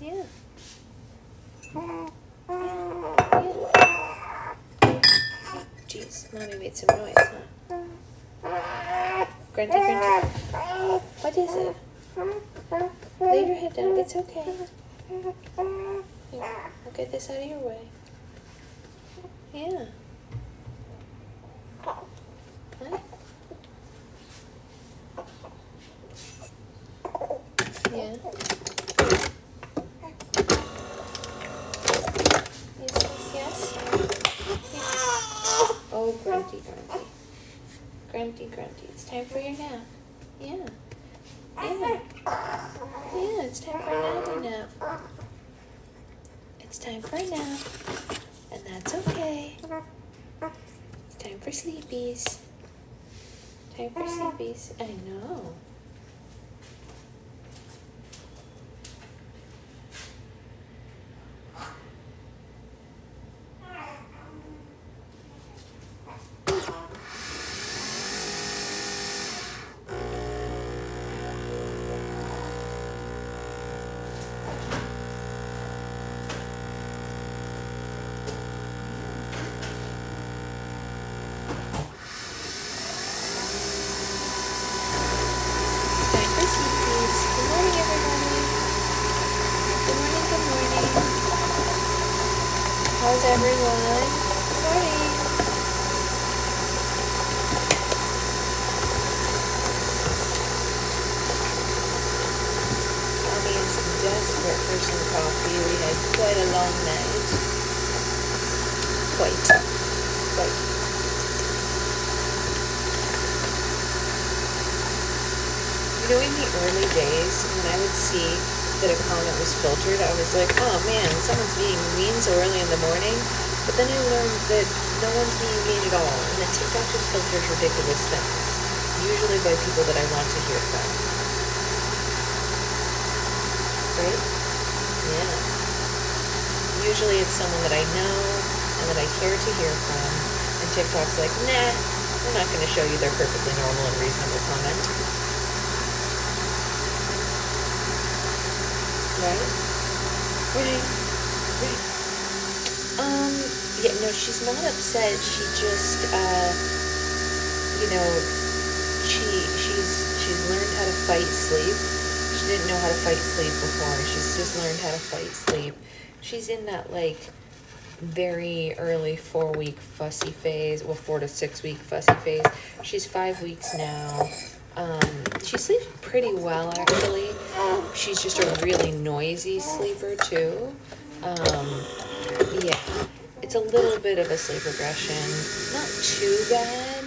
Yeah. Jeez, Mommy made some noise, huh? Grunty, grunty. What is it? Lay your head down. It's okay. Here, I'll get this out of your way. Yeah. What? Yeah. Yes. Oh, grunty, grunty. Grunty, grunty. It's time for your nap. Yeah. Yeah. Yeah, it's time for a nappy nap. It's time for a nap. And that's okay. It's time for sleepies. Time for sleepies. I know. How's everyone? Good morning. Mommy is desperate for some coffee. We had quite a long night. Quite. You know, in the early days, when I would see that a comment was filtered, I was like, oh man, someone's being mean so early in the morning. But then I learned that no one's being mean at all, and that TikTok just filters ridiculous things, usually by people that I want to hear from. Right? Yeah. Usually it's someone that I know and that I care to hear from, and TikTok's like, nah, we're not going to show you their perfectly normal and reasonable comment. Right? Yeah, no, she's not upset. She just, she's learned how to fight sleep. She didn't know how to fight sleep before. She's just learned how to fight sleep. She's in that, like, very early 4-week fussy phase, well, 4 to 6 week fussy phase. She's 5 weeks now. She sleeps pretty well, actually. She's just a really noisy sleeper, too. Yeah, it's a little bit of a sleep regression. Not too bad,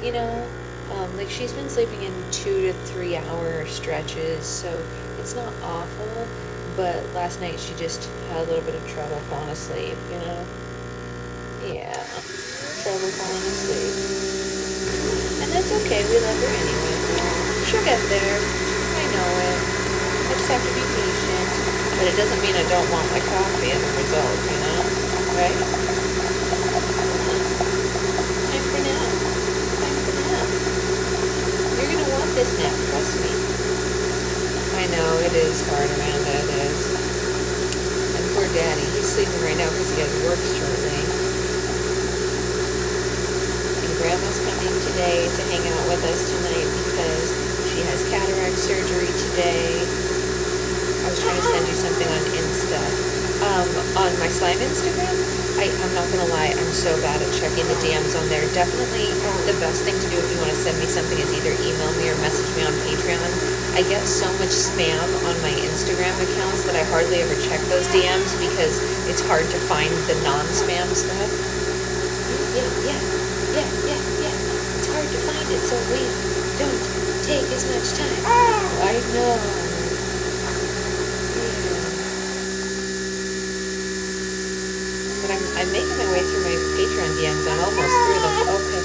you know. Like, she's been sleeping in 2 to 3 hour stretches, so it's not awful. But last night she just had a little bit of trouble falling asleep, you know. Yeah, trouble falling asleep. And that's okay, we love her anyway. She'll get there. I know it. I just have to be patient. But it doesn't mean I don't want my coffee as a result, you know? Right? Time for nap. Time for nap. You're gonna want this nap, trust me. I know, it is hard, Amanda, it is. And poor Daddy, he's sleeping right now because he has work shortly. Grandma's coming today to hang out with us tonight because she has cataract surgery today. I was trying to send you something on Insta. On my slime Instagram, I'm not going to lie, I'm so bad at checking the DMs on there. Definitely the best thing to do if you want to send me something is either email me or message me on Patreon. I get so much spam on my Instagram accounts that I hardly ever check those DMs because it's hard to find the non-spam stuff. Yeah. It's hard to find it, so we don't take as much time. I know. But I'm making my way through my Patreon DMs. I'm almost through them. Okay.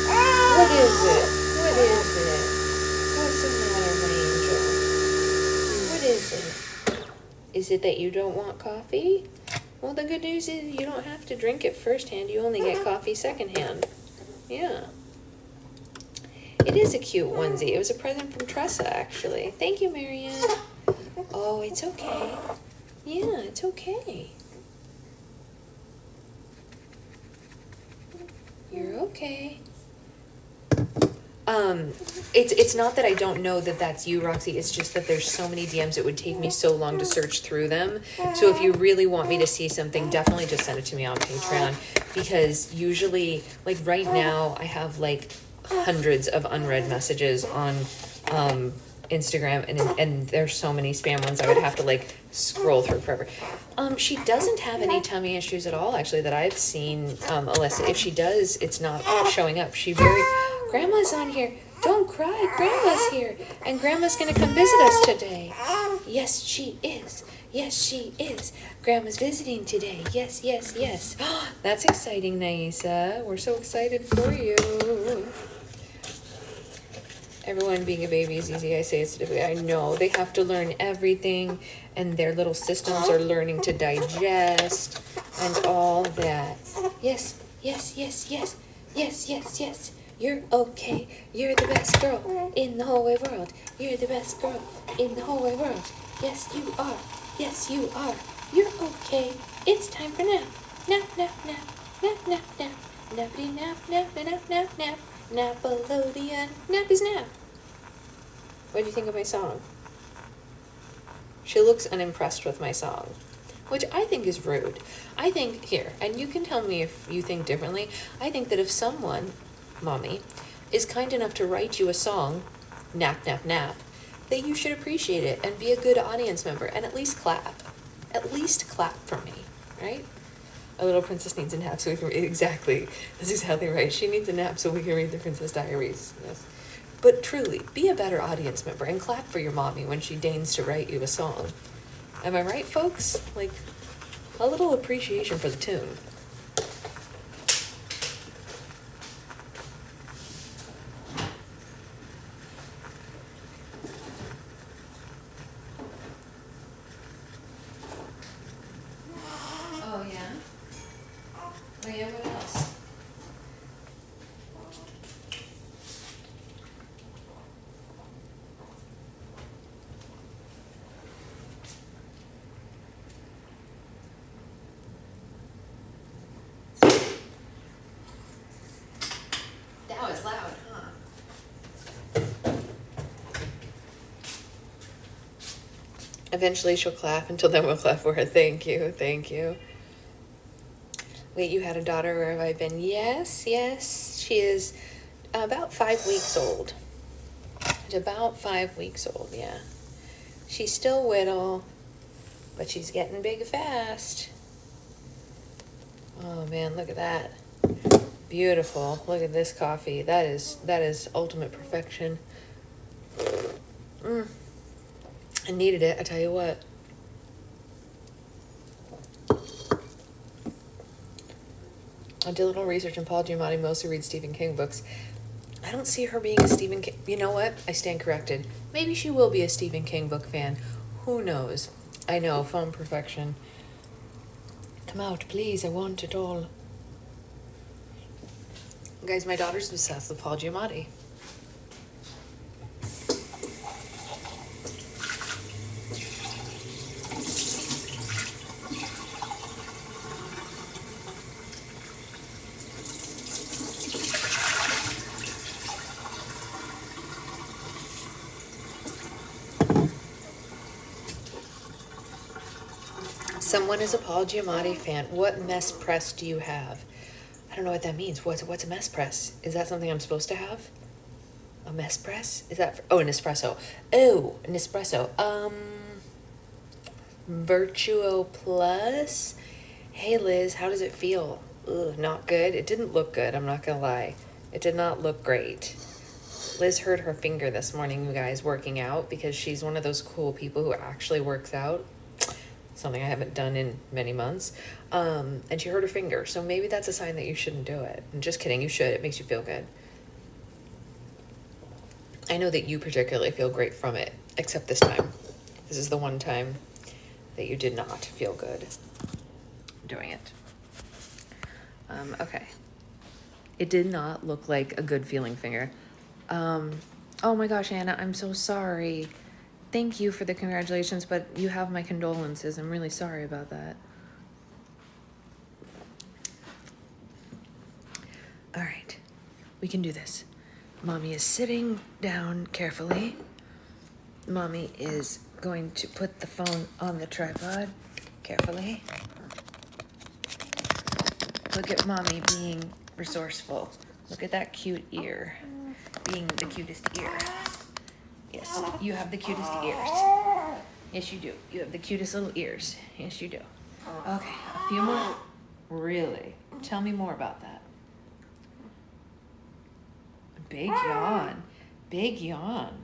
What is it? What's the matter, my angel? What is it? Is it that you don't want coffee? Well, the good news is you don't have to drink it firsthand. You only get coffee secondhand. Yeah. It is a cute onesie. It was a present from Tressa, actually. Thank you, Marianne. Oh, it's okay. Yeah, it's okay. You're okay. It's not that I don't know that that's you, Roxy. It's just that there's so many DMs. It would take me so long to search through them. So if you really want me to see something, definitely just send it to me on Patreon. Because usually, like right now, I have like hundreds of unread messages on Instagram, and there's so many spam ones. I would have to like scroll through forever. She doesn't have any tummy issues at all, actually, that I've seen, Alyssa. If she does, it's not showing up. Grandma's on here. Don't cry, Grandma's here. And Grandma's gonna come visit us today. Yes, she is. Yes, she is. Grandma's visiting today. Yes, yes, yes. That's exciting, Naisa. We're so excited for you. Everyone being a baby is easy. I say it's difficult. I know. They have to learn everything, and their little systems are learning to digest and all that. Yes, yes, yes, yes. Yes, yes, yes. You're okay. You're the best girl in the whole wide world. You're the best girl in the whole wide world. Yes, you are. Yes, you are. You're okay. It's time for nap. Nap, nap, nap. Nap, nap, nap. Nappity nap, nap, nap, nap, nap. Napalodian. Nap is nap. What do you think of my song? She looks unimpressed with my song, which I think is rude. I think, here, and you can tell me if you think differently, I think that if someone, Mommy, is kind enough to write you a song, nap, nap, nap, that you should appreciate it and be a good audience member and at least clap. At least clap for me, right? A little princess needs a nap so we can read. Exactly. That's exactly right. She needs a nap so we can read the Princess Diaries. Yes. But truly, be a better audience member and clap for your mommy when she deigns to write you a song. Am I right, folks? Like, a little appreciation for the tune. Oh, yeah? Oh, yeah, what else? That was loud, huh? Eventually she'll clap. Until then we'll clap for her. Thank you, thank you. Wait, you had a daughter, where have I been? Yes, yes. She is about 5 weeks old. About 5 weeks old, yeah. She's still little, but she's getting big fast. Oh man, look at that. Beautiful. Look at this coffee. That is ultimate perfection. I needed it, I tell you what. I did a little research, and Paul Giamatti mostly reads Stephen King books. I don't see her being a Stephen King. You know what? I stand corrected. Maybe she will be a Stephen King book fan. Who knows? I know, phone perfection. Come out, please. I want it all. Guys, my daughter's obsessed with Paul Giamatti. Someone is a Paul Giamatti fan. What mess press do you have? I don't know what that means. What's a mess press? Is that something I'm supposed to have? A mess press? Is that an espresso? Oh, an espresso. Virtuo Plus. Hey Liz, how does it feel? Ugh, not good. It didn't look good, I'm not gonna lie. It did not look great. Liz hurt her finger this morning, you guys, working out, because she's one of those cool people who actually works out. Something I haven't done in many months. And she hurt her finger. So maybe that's a sign that you shouldn't do it. I'm just kidding, you should. It makes you feel good. I know that you particularly feel great from it, except this time. This is the one time that you did not feel good doing it. Okay. It did not look like a good feeling finger. Oh my gosh, Anna, I'm so sorry. Thank you for the congratulations, but you have my condolences. I'm really sorry about that. All right, we can do this. Mommy is sitting down carefully. Mommy is going to put the phone on the tripod carefully. Look at Mommy being resourceful. Look at that cute ear, being the cutest ear. Yes, you have the cutest ears. Yes, you do. You have the cutest little ears. Yes, you do. Okay, a few more. Really? Tell me more about that. Big yawn. Big yawn.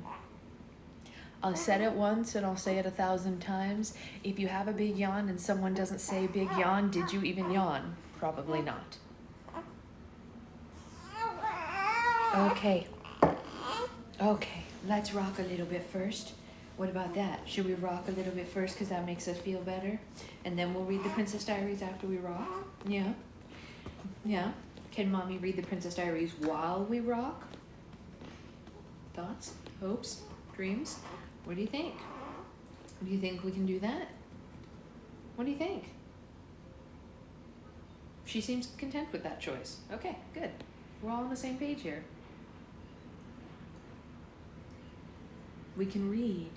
I'll say it once and I'll say it 1,000 times. If you have a big yawn and someone doesn't say big yawn, did you even yawn? Probably not. Okay. Okay, let's rock a little bit first. What about that? Should we rock a little bit first because that makes us feel better? And then we'll read the Princess Diaries after we rock? Yeah? Yeah? Can Mommy read the Princess Diaries while we rock? Thoughts? Hopes? Dreams? What do you think? Do you think we can do that? What do you think? She seems content with that choice. Okay, good. We're all on the same page here. We can read.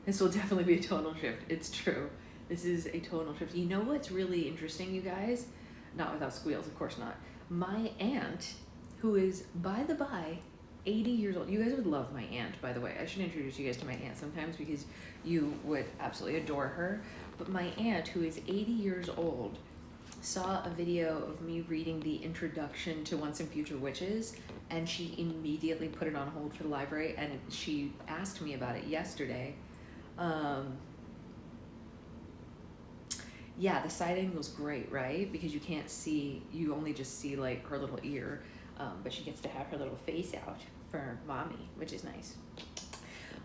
This will definitely be a tonal shift. It's true. This is a tonal shift. You know what's really interesting, you guys? Not without squeals, of course not. My aunt, who is, by the by, 80 years old. You guys would love my aunt, by the way. I should introduce you guys to my aunt sometimes because you would absolutely adore her. But my aunt, who is 80 years old, saw a video of me reading the introduction to Once and Future Witches, and she immediately put it on hold for the library, and she asked me about it yesterday. Yeah, the side angle's great, right? Because you can't see, you only just see like her little ear, but she gets to have her little face out for Mommy, which is nice.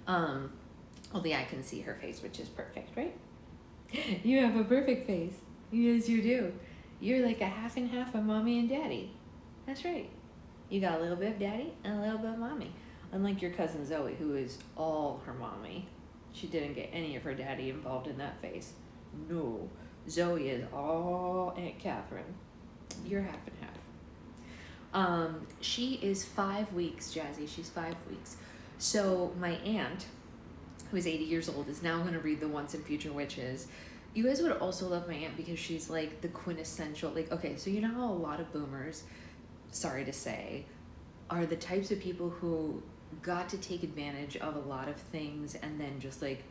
Only I can see her face, which is perfect, right? You have a perfect face. Yes, you do. You're like a half and half of Mommy and Daddy. That's right. You got a little bit of Daddy and a little bit of Mommy. Unlike your cousin Zoe, who is all her Mommy. She didn't get any of her Daddy involved in that face. No. Zoe is all Aunt Catherine. You're half and half. She is 5 weeks, Jazzy. She's 5 weeks. So my aunt, who is 80 years old, is now going to read the Once and Future Witches. You guys would also love my aunt because she's like the quintessential, like, okay, so you know how a lot of boomers, sorry to say, are the types of people who got to take advantage of a lot of things and then just like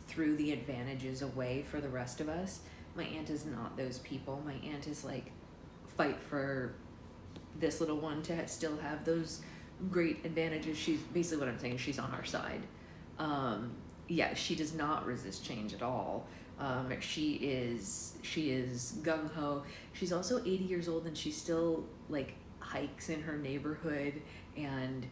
threw the advantages away for the rest of us. My aunt is not those people. My aunt is like, fight for this little one to still have those great advantages. She's basically what I'm saying, she's on our side. Yeah, she does not resist change at all. She is gung-ho. She's also 80 years old and she still like hikes in her neighborhood and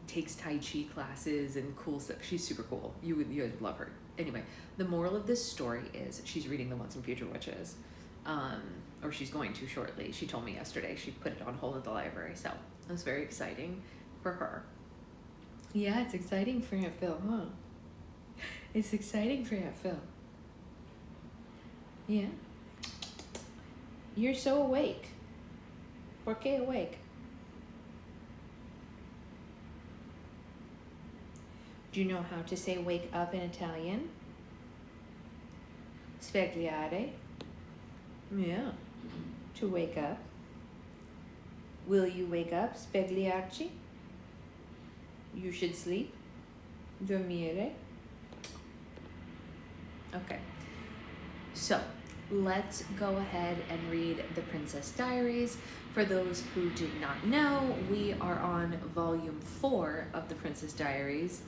takes Tai Chi classes and cool stuff. She's super cool. You guys would love her. Anyway, the moral of this story is she's reading the Once and Future Witches. Or she's going to shortly. She told me yesterday she put it on hold at the library. So it was very exciting for her. Yeah, it's exciting for Aunt Phil, huh? It's exciting for Aunt Phil. Yeah. You're so awake. ¿Por qué awake? Do you know how to say wake up in Italian? Svegliare. Yeah. To wake up. Will you wake up? Svegliarci. You should sleep. Dormire. Okay. So, let's go ahead and read the Princess Diaries. For those who did not know, we are on volume 4 of the Princess Diaries.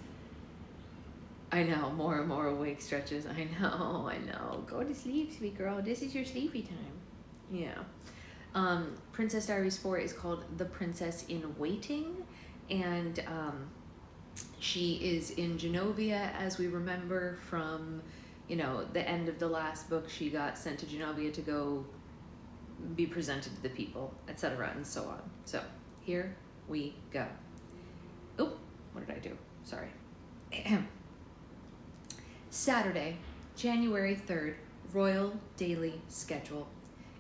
I know, more and more awake stretches. I know. Go to sleep, sweet girl. This is your sleepy time. Yeah. Princess Diaries 4 is called The Princess in Waiting, and she is in Genovia, as we remember from, you know, the end of the last book. She got sent to Genovia to go be presented to the people, etc., and so on. So here we go. Oh, what did I do? Sorry. Saturday, January 3rd, Royal Daily Schedule.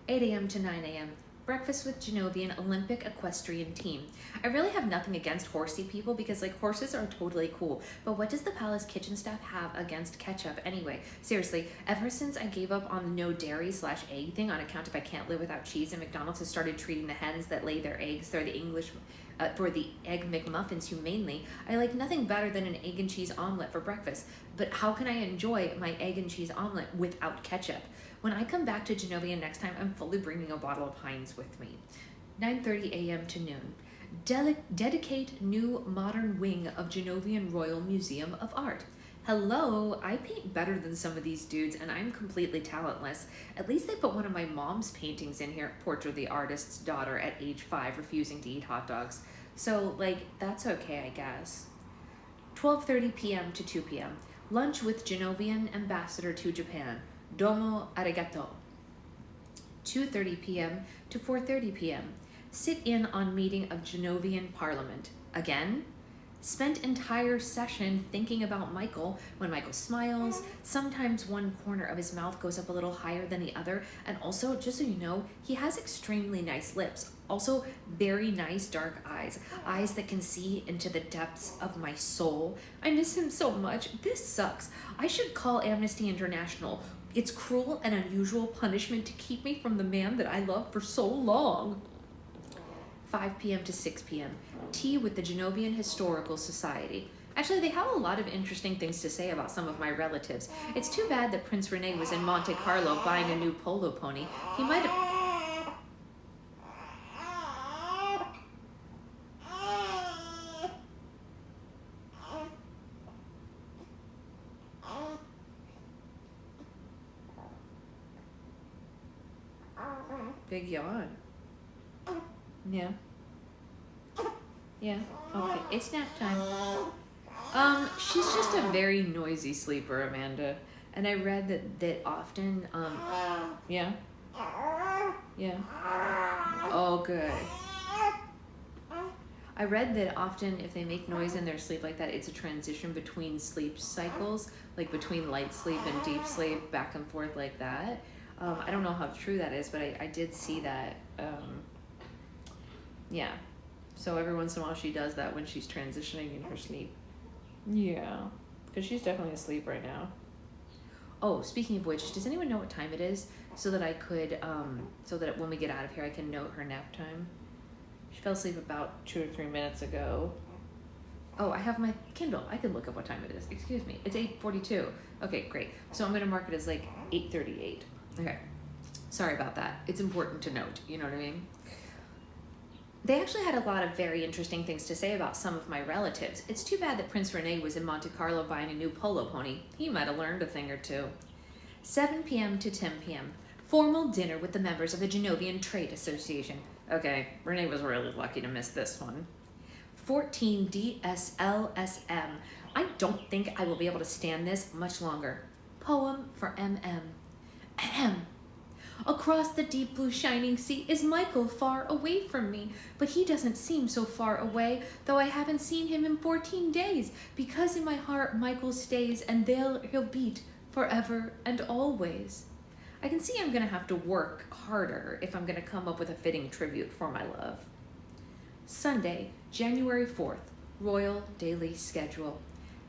8 a.m. to 9 a.m. Breakfast with Genovian Olympic Equestrian Team. I really have nothing against horsey people because like horses are totally cool, but what does the palace kitchen staff have against ketchup anyway? Seriously, ever since I gave up on the no dairy/egg thing on account of I can't live without cheese, and McDonald's has started treating the hens that lay their eggs for the Egg McMuffins humanely, I like nothing better than an egg and cheese omelet for breakfast. But how can I enjoy my egg and cheese omelet without ketchup? When I come back to Genovian next time, I'm fully bringing a bottle of Heinz with me. 9:30 a.m. to noon. Dedicate new modern wing of Genovian Royal Museum of Art. Hello, I paint better than some of these dudes and I'm completely talentless. At least they put one of my mom's paintings in here, portrait of the artist's daughter at age 5 refusing to eat hot dogs. So like, that's okay, I guess. 12:30 p.m. to 2 p.m. Lunch with Genovian ambassador to Japan. Domo arigato. 2:30 p.m. to 4:30 p.m. Sit in on meeting of Genovian Parliament. Again? Spent entire session thinking about Michael. When Michael smiles, sometimes one corner of his mouth goes up a little higher than the other. And also, just so you know, he has extremely nice lips. Also, very nice dark eyes. Eyes that can see into the depths of my soul. I miss him so much. This sucks. I should call Amnesty International. It's cruel and unusual punishment to keep me from the man that I love for so long. 5 p.m. to 6 p.m. Tea with the Genovian Historical Society. Actually, they have a lot of interesting things to say about some of my relatives. It's too bad that Prince Rene was in Monte Carlo buying a new polo pony. He might have... Big yawn. Yeah. Yeah. Okay. It's nap time. She's just a very noisy sleeper, Amanda. And I read that often, yeah. Yeah. Oh, good. I read that often if they make noise in their sleep like that, it's a transition between sleep cycles, like between light sleep and deep sleep, back and forth like that. I don't know how true that is, but I did see that. Yeah. So every once in a while she does that when she's transitioning in her sleep. Yeah. Because she's definitely asleep right now. Oh, speaking of which, does anyone know what time it is? So that I could, so that when we get out of here, I can note her nap time. She fell asleep about 2 or 3 minutes ago. Oh, I have my Kindle. I can look up what time it is. Excuse me. It's 8:42. Okay, great. So I'm going to mark it as like 8:38. Okay. Sorry about that. It's important to note. You know what I mean? They actually had a lot of very interesting things to say about some of my relatives. It's too bad that Prince Rene was in Monte Carlo buying a new polo pony. He might have learned a thing or two. 7 p.m. to 10 p.m. Formal dinner with the members of the Genovian Trade Association. Okay, Rene was really lucky to miss this one. 14 DSLSM. I don't think I will be able to stand this much longer. Poem for MM. Ahem. Across the deep blue shining sea is Michael far away from me, but he doesn't seem so far away, though I haven't seen him in 14 days, because in my heart Michael stays, and there he'll beat forever and always. I can see I'm gonna have to work harder if I'm gonna come up with a fitting tribute for my love. Sunday, January 4th, Royal Daily Schedule.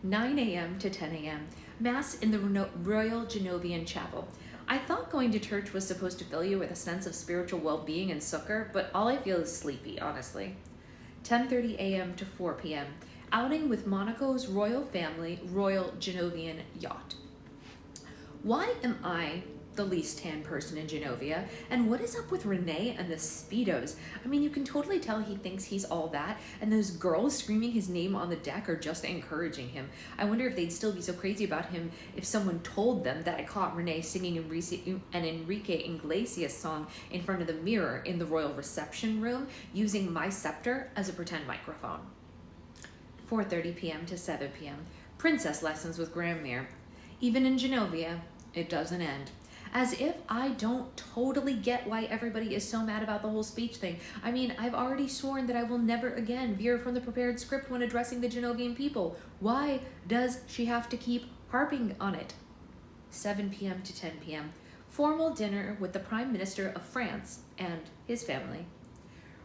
9 a.m. to 10 a.m. Mass in the Royal Genovian Chapel. I thought going to church was supposed to fill you with a sense of spiritual well-being and succor, but all I feel is sleepy, honestly. 10:30 a.m. to 4 p.m. Outing with Monaco's royal family, Royal Genovian Yacht. Why am I the least tan person in Genovia? And what is up with Rene and the Speedos? I mean, you can totally tell he thinks he's all that, and those girls screaming his name on the deck are just encouraging him. I wonder if they'd still be so crazy about him if someone told them that I caught Rene singing an Enrique Iglesias song in front of the mirror in the royal reception room using my scepter as a pretend microphone. 4:30 p.m. to 7 p.m. Princess lessons with Grandmere. Even in Genovia, it doesn't end. As if I don't totally get why everybody is so mad about the whole speech thing. I mean, I've already sworn that I will never again veer from the prepared script when addressing the Genovian people. Why does she have to keep harping on it. 7 p.m. to 10 p.m. Formal dinner with the Prime Minister of France and his family.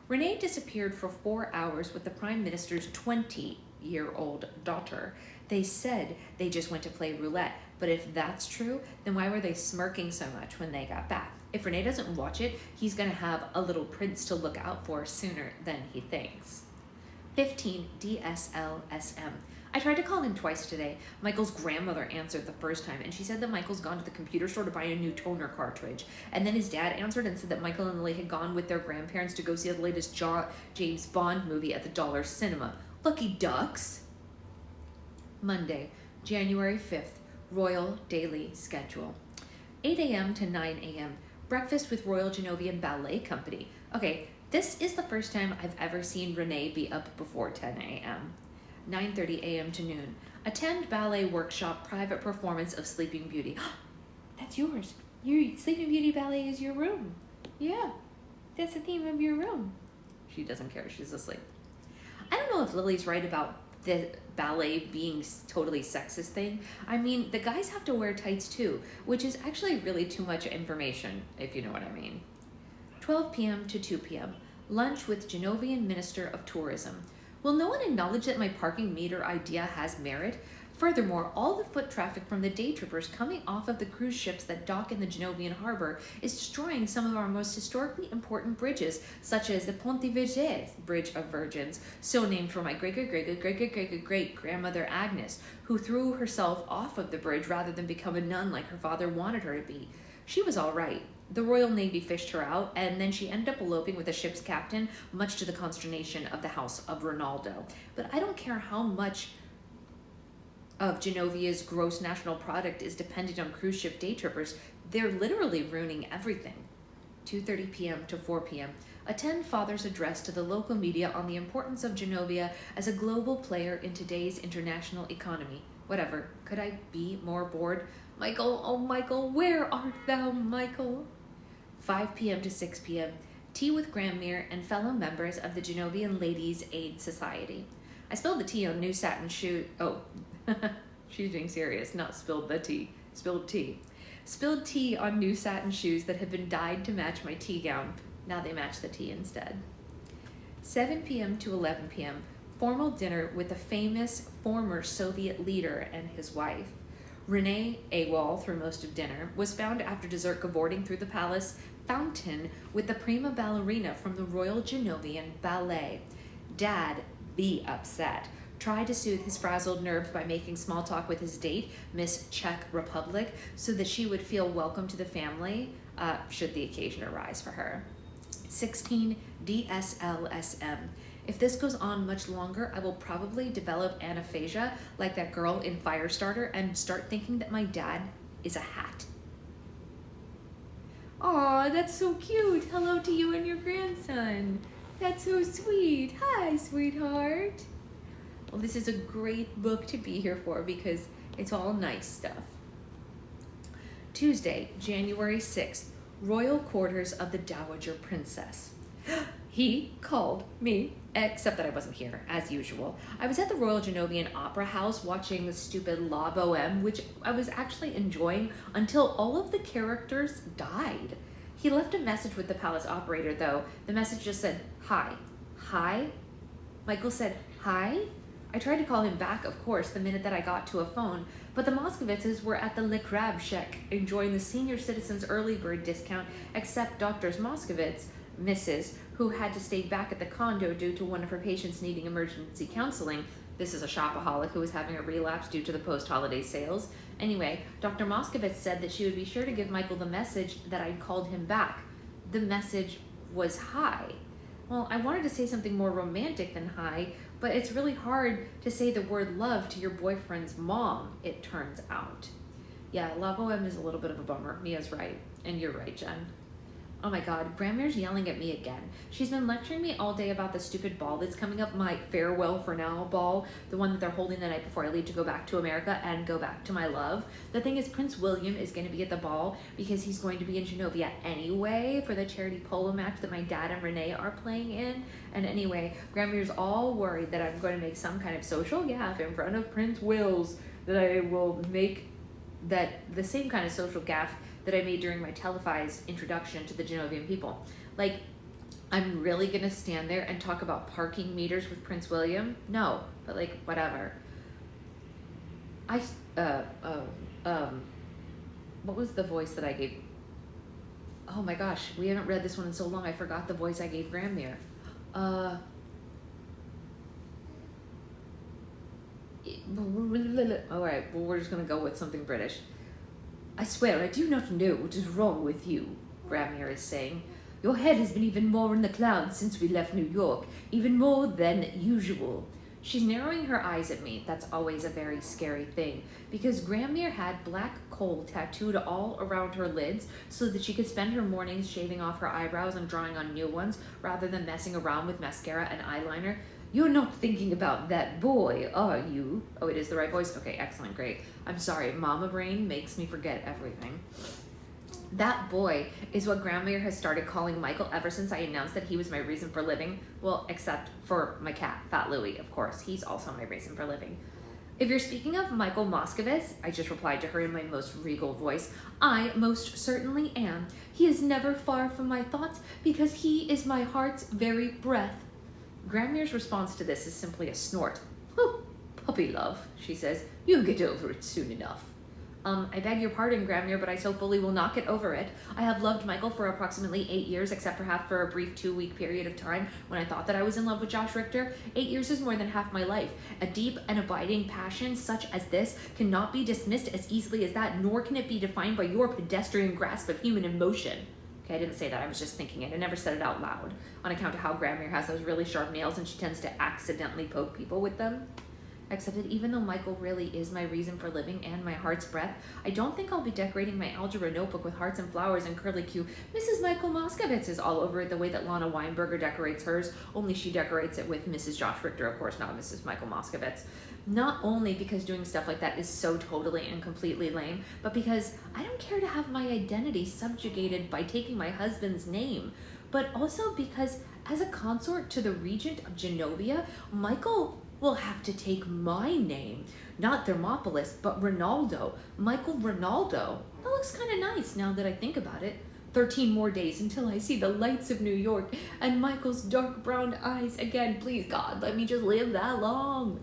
Renee disappeared for 4 hours with the Prime Minister's 20-year-old daughter. They said they just went to play roulette, but if that's true, then why were they smirking so much when they got back? If Renee doesn't watch it, he's going to have a little prince to look out for sooner than he thinks. 15 DSLSM. I tried to call him twice today. Michael's grandmother answered the first time, and she said that Michael's gone to the computer store to buy a new toner cartridge. And then his dad answered and said that Michael and Lily had gone with their grandparents to go see the latest James Bond movie at the Dollar Cinema. Lucky ducks! Monday, January 5th, Royal Daily Schedule. 8 a.m. to 9 a.m. Breakfast with Royal Genovian Ballet Company. Okay, this is the first time I've ever seen Renee be up before 10 a.m. 9:30 a.m. to noon. Attend ballet workshop, private performance of Sleeping Beauty. That's yours. Your Sleeping Beauty ballet is your room. Yeah, that's the theme of your room. She doesn't care. She's asleep. I don't know if Lily's right about the ballet being totally sexist thing. I mean, the guys have to wear tights too, which is actually really too much information, if you know what I mean. 12 p.m. to 2 p.m. Lunch with Genovian Minister of Tourism. Will no one acknowledge that my parking meter idea has merit? Furthermore, all the foot traffic from the day trippers coming off of the cruise ships that dock in the Genovian harbor is destroying some of our most historically important bridges, such as the Pont des Virgins, Bridge of Virgins, so named for my great-great-great-great-great-great-grandmother Agnes, who threw herself off of the bridge rather than become a nun like her father wanted her to be. She was all right. The Royal Navy fished her out, and then she ended up eloping with a ship's captain, much to the consternation of the House of Ronaldo. But I don't care how much of Genovia's gross national product is dependent on cruise ship day trippers. They're literally ruining everything. 2:30 p.m. to 4 p.m. Attend Father's address to the local media on the importance of Genovia as a global player in today's international economy. Whatever. Could I be more bored? Michael, oh Michael, where art thou, Michael? 5 p.m. to 6 p.m. Tea with Grandmere and fellow members of the Genovian Ladies' Aid Society. I spilled the tea on new satin shoe. Oh, she's being serious, not spilled the tea. Spilled tea. Spilled tea on new satin shoes that have been dyed to match my tea gown. Now they match the tea instead. 7 p.m. to 11 p.m. Formal dinner with a famous former Soviet leader and his wife. Renee, AWOL through most of dinner, was found after dessert cavorting through the palace fountain with the prima ballerina from the Royal Genovian Ballet. Dad, be upset, tried to soothe his frazzled nerves by making small talk with his date, Miss Czech Republic, so that she would feel welcome to the family, should the occasion arise for her. 16 DSLSM. If this goes on much longer, I will probably develop anaphasia like that girl in Firestarter and start thinking that my dad is a hat. Aw, that's so cute. Hello to you and your grandson. That's so sweet. Hi, sweetheart. Well, this is a great book to be here for because it's all nice stuff. Tuesday, January 6th, Royal Quarters of the Dowager Princess. He called me, except that I wasn't here, as usual. I was at the Royal Genovian Opera House watching the stupid La Boheme, which I was actually enjoying until all of the characters died. He left a message with the palace operator, though. The message just said, hi. Hi? Michael said, hi? I tried to call him back, of course, the minute that I got to a phone, but the Moskowitzes were at the Le Crab Shack enjoying the senior citizens early bird discount, except Dr. Moskowitz, Mrs., who had to stay back at the condo due to one of her patients needing emergency counseling. This is a shopaholic who was having a relapse due to the post-holiday sales. Anyway, Dr. Moskowitz said that she would be sure to give Michael the message that I'd called him back. The message was hi. Well, I wanted to say something more romantic than hi, but it's really hard to say the word love to your boyfriend's mom, it turns out. Yeah, La Boheme is a little bit of a bummer. Mia's right, and you're right, Jen. Oh my God, Grandmare's yelling at me again. She's been lecturing me all day about the stupid ball that's coming up, my farewell for now ball, the one that they're holding the night before I leave to go back to America and go back to my love. The thing is, Prince William is going to be at the ball because he's going to be in Genovia anyway for the charity polo match that my dad and Renee are playing in. And anyway, Grandmare's all worried that I'm going to make some kind of social gaffe in front of Prince Will's that I will make that the same kind of social gaffe that I made during my televised introduction to the Genovian people. Like, I'm really gonna stand there and talk about parking meters with Prince William? No, but like, whatever. What was the voice that I gave? Oh my gosh, we haven't read this one in so long, I forgot the voice I gave Granmere. All right, well, we're just gonna go with something British. I swear, I do not know what is wrong with you, Granmere is saying. Your head has been even more in the clouds since we left New York, even more than usual. She's narrowing her eyes at me. That's always a very scary thing, because Granmere had black coal tattooed all around her lids so that she could spend her mornings shaving off her eyebrows and drawing on new ones rather than messing around with mascara and eyeliner. You're not thinking about that boy, are you? Oh, it is the right voice? Okay, excellent, great. I'm sorry, mama brain makes me forget everything. That boy is what Granmere has started calling Michael ever since I announced that he was my reason for living. Well, except for my cat, Fat Louie, of course. He's also my reason for living. If you're speaking of Michael Moscovitz, I just replied to her in my most regal voice, I most certainly am. He is never far from my thoughts because he is my heart's very breath. Granmere's response to this is simply a snort. Oh, puppy love, she says. You'll get over it soon enough. I beg your pardon, Granmere, but I so fully will not get over it. I have loved Michael for approximately 8 years, except perhaps for a brief 2-week period of time when I thought that I was in love with Josh Richter. 8 years is more than half my life. A deep and abiding passion such as this cannot be dismissed as easily as that, nor can it be defined by your pedestrian grasp of human emotion. Okay, I didn't say that, I was just thinking it. I never said it out loud, on account of how Granmere has those really sharp nails and she tends to accidentally poke people with them. Except that even though Michael really is my reason for living and my heart's breath, I don't think I'll be decorating my algebra notebook with hearts and flowers and curly Q. Mrs. Michael Moscovitz is all over it the way that Lana Weinberger decorates hers, only she decorates it with Mrs. Josh Richter, of course, not Mrs. Michael Moscovitz. Not only because doing stuff like that is so totally and completely lame, but because I don't care to have my identity subjugated by taking my husband's name, but also because as a consort to the Regent of Genovia, Michael will have to take my name, not Thermopolis, but Ronaldo, Michael Ronaldo. That looks kind of nice now that I think about it. 13 more days until I see the lights of New York and Michael's dark brown eyes again. Please, God, let me just live that long.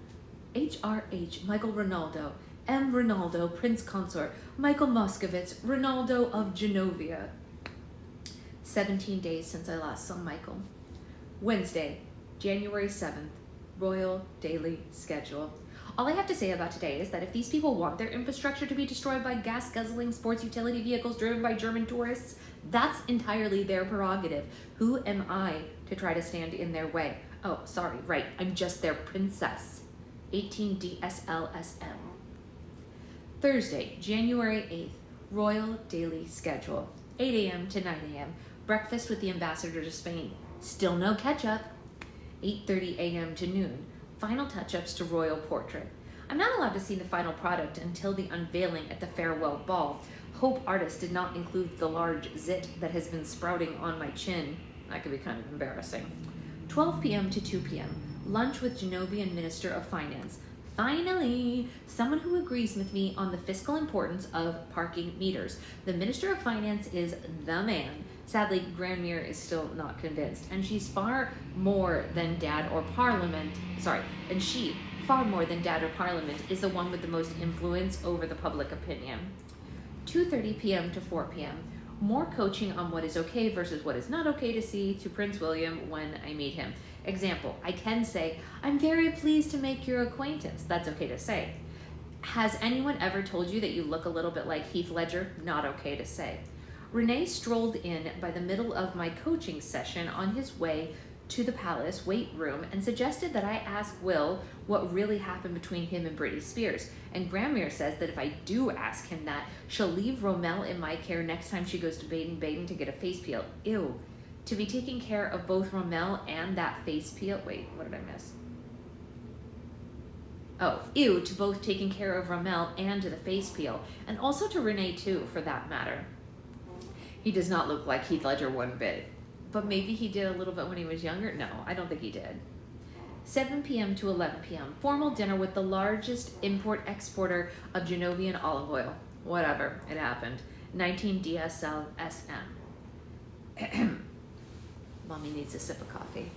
HRH, Michael Ronaldo, M. Ronaldo, Prince Consort, Michael Moscovitz, Ronaldo of Genovia. 17 days since I last saw Michael. Wednesday, January 7th. Royal Daily Schedule. All I have to say about today is that if these people want their infrastructure to be destroyed by gas-guzzling sports utility vehicles driven by German tourists, that's entirely their prerogative. Who am I to try to stand in their way? Oh, sorry, right, I'm just their princess. 18 DSLSM. Thursday, January 8th, Royal Daily Schedule. 8 a.m. to 9 a.m. Breakfast with the ambassador to Spain. Still no ketchup. 8:30 a.m. to noon. Final touch-ups to royal portrait. I'm not allowed to see the final product until the unveiling at the farewell ball. Hope artist did not include the large zit that has been sprouting on my chin. That could be kind of embarrassing. 12 p.m. to 2 p.m. Lunch with Genovian Minister of Finance. Finally, someone who agrees with me on the fiscal importance of parking meters. The Minister of Finance is the man. Sadly, Granmere is still not convinced, and she's far more than Dad or Parliament. And she, far more than Dad or Parliament, is the one with the most influence over the public opinion. 2:30 p.m. to 4 p.m. More coaching on what is okay versus what is not okay to see to Prince William when I meet him. Example, I can say, I'm very pleased to make your acquaintance. That's okay to say. Has anyone ever told you that you look a little bit like Heath Ledger? Not okay to say. Renee strolled in by the middle of my coaching session on his way to the palace weight room and suggested that I ask Will what really happened between him and Britney Spears. And Granmere says that if I do ask him that, she'll leave Romel in my care next time she goes to Baden-Baden to get a face peel. Ew. To be taking care of both Romel and that face peel. Wait, what did I miss? Oh, ew, to both taking care of Romel and to the face peel. And also to Renee too, for that matter. He does not look like Heath Ledger one bit. But maybe he did a little bit when he was younger? No, I don't think he did. 7 p.m. to 11 p.m. Formal dinner with the largest import-exporter of Genovian olive oil. Whatever, it happened. 19 DSL SM. Mommy needs a sip of coffee.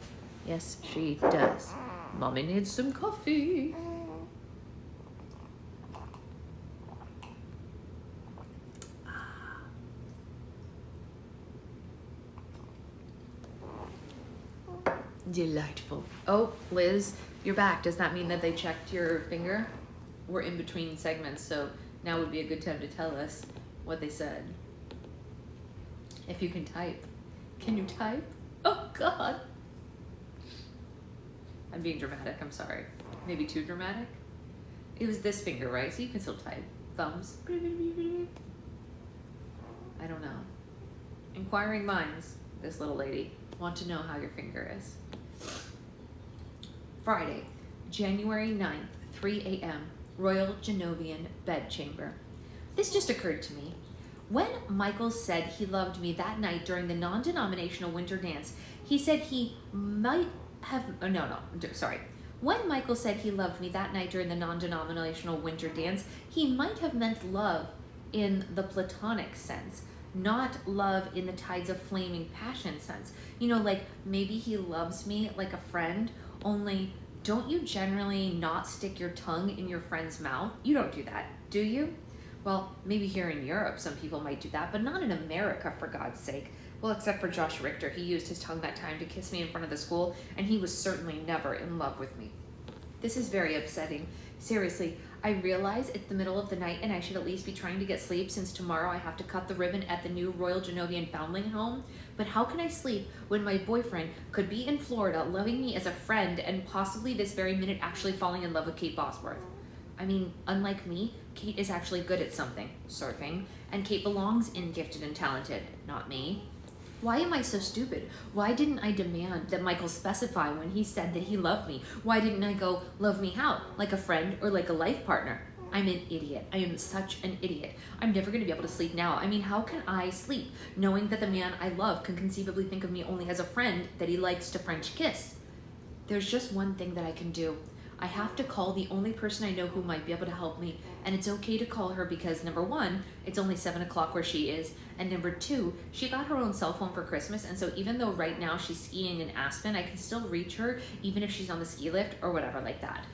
Yes, she does. Mommy needs some coffee. Delightful. Oh, Liz, you're back. Does that mean that they checked your finger? We're in between segments, so now would be a good time to tell us what they said. If you can type. Can you type? Oh, God. I'm being dramatic. I'm sorry. Maybe too dramatic? It was this finger, right? So you can still type. Thumbs. I don't know. Inquiring minds, this little lady, want to know how your finger is. Friday, January 9th, 3 a.m., Royal Genovian Bedchamber. This just occurred to me. When Michael said he loved me that night during the non-denominational winter dance, he said he might have, When Michael said he loved me that night during the non-denominational winter dance, he might have meant love in the platonic sense, not love in the tides of flaming passion sense. You know, like maybe he loves me like a friend, only don't you generally not stick your tongue in your friend's mouth? You don't do that, do you? Well, maybe here in Europe, some people might do that, but not in America, for God's sake. Well, except for Josh Richter. He used his tongue that time to kiss me in front of the school, and he was certainly never in love with me. This is very upsetting. Seriously, I realize it's the middle of the night and I should at least be trying to get sleep since tomorrow I have to cut the ribbon at the new Royal Genovian Foundling Home. But how can I sleep when my boyfriend could be in Florida loving me as a friend and possibly this very minute actually falling in love with Kate Bosworth? I mean, unlike me, Kate is actually good at something, surfing, and Kate belongs in gifted and talented, not me. Why am I so stupid? Why didn't I demand that Michael specify when he said that he loved me? Why didn't I go, love me how? Like a friend or like a life partner? I'm an idiot. I am such an idiot. I'm never going to be able to sleep now. I mean, how can I sleep knowing that the man I love can conceivably think of me only as a friend that he likes to French kiss? There's just one thing that I can do. I have to call the only person I know who might be able to help me, and it's okay to call her because number one, it's only 7 o'clock where she is, and number two, she got her own cell phone for Christmas, and so even though right now she's skiing in Aspen, I can still reach her even if she's on the ski lift or whatever like that.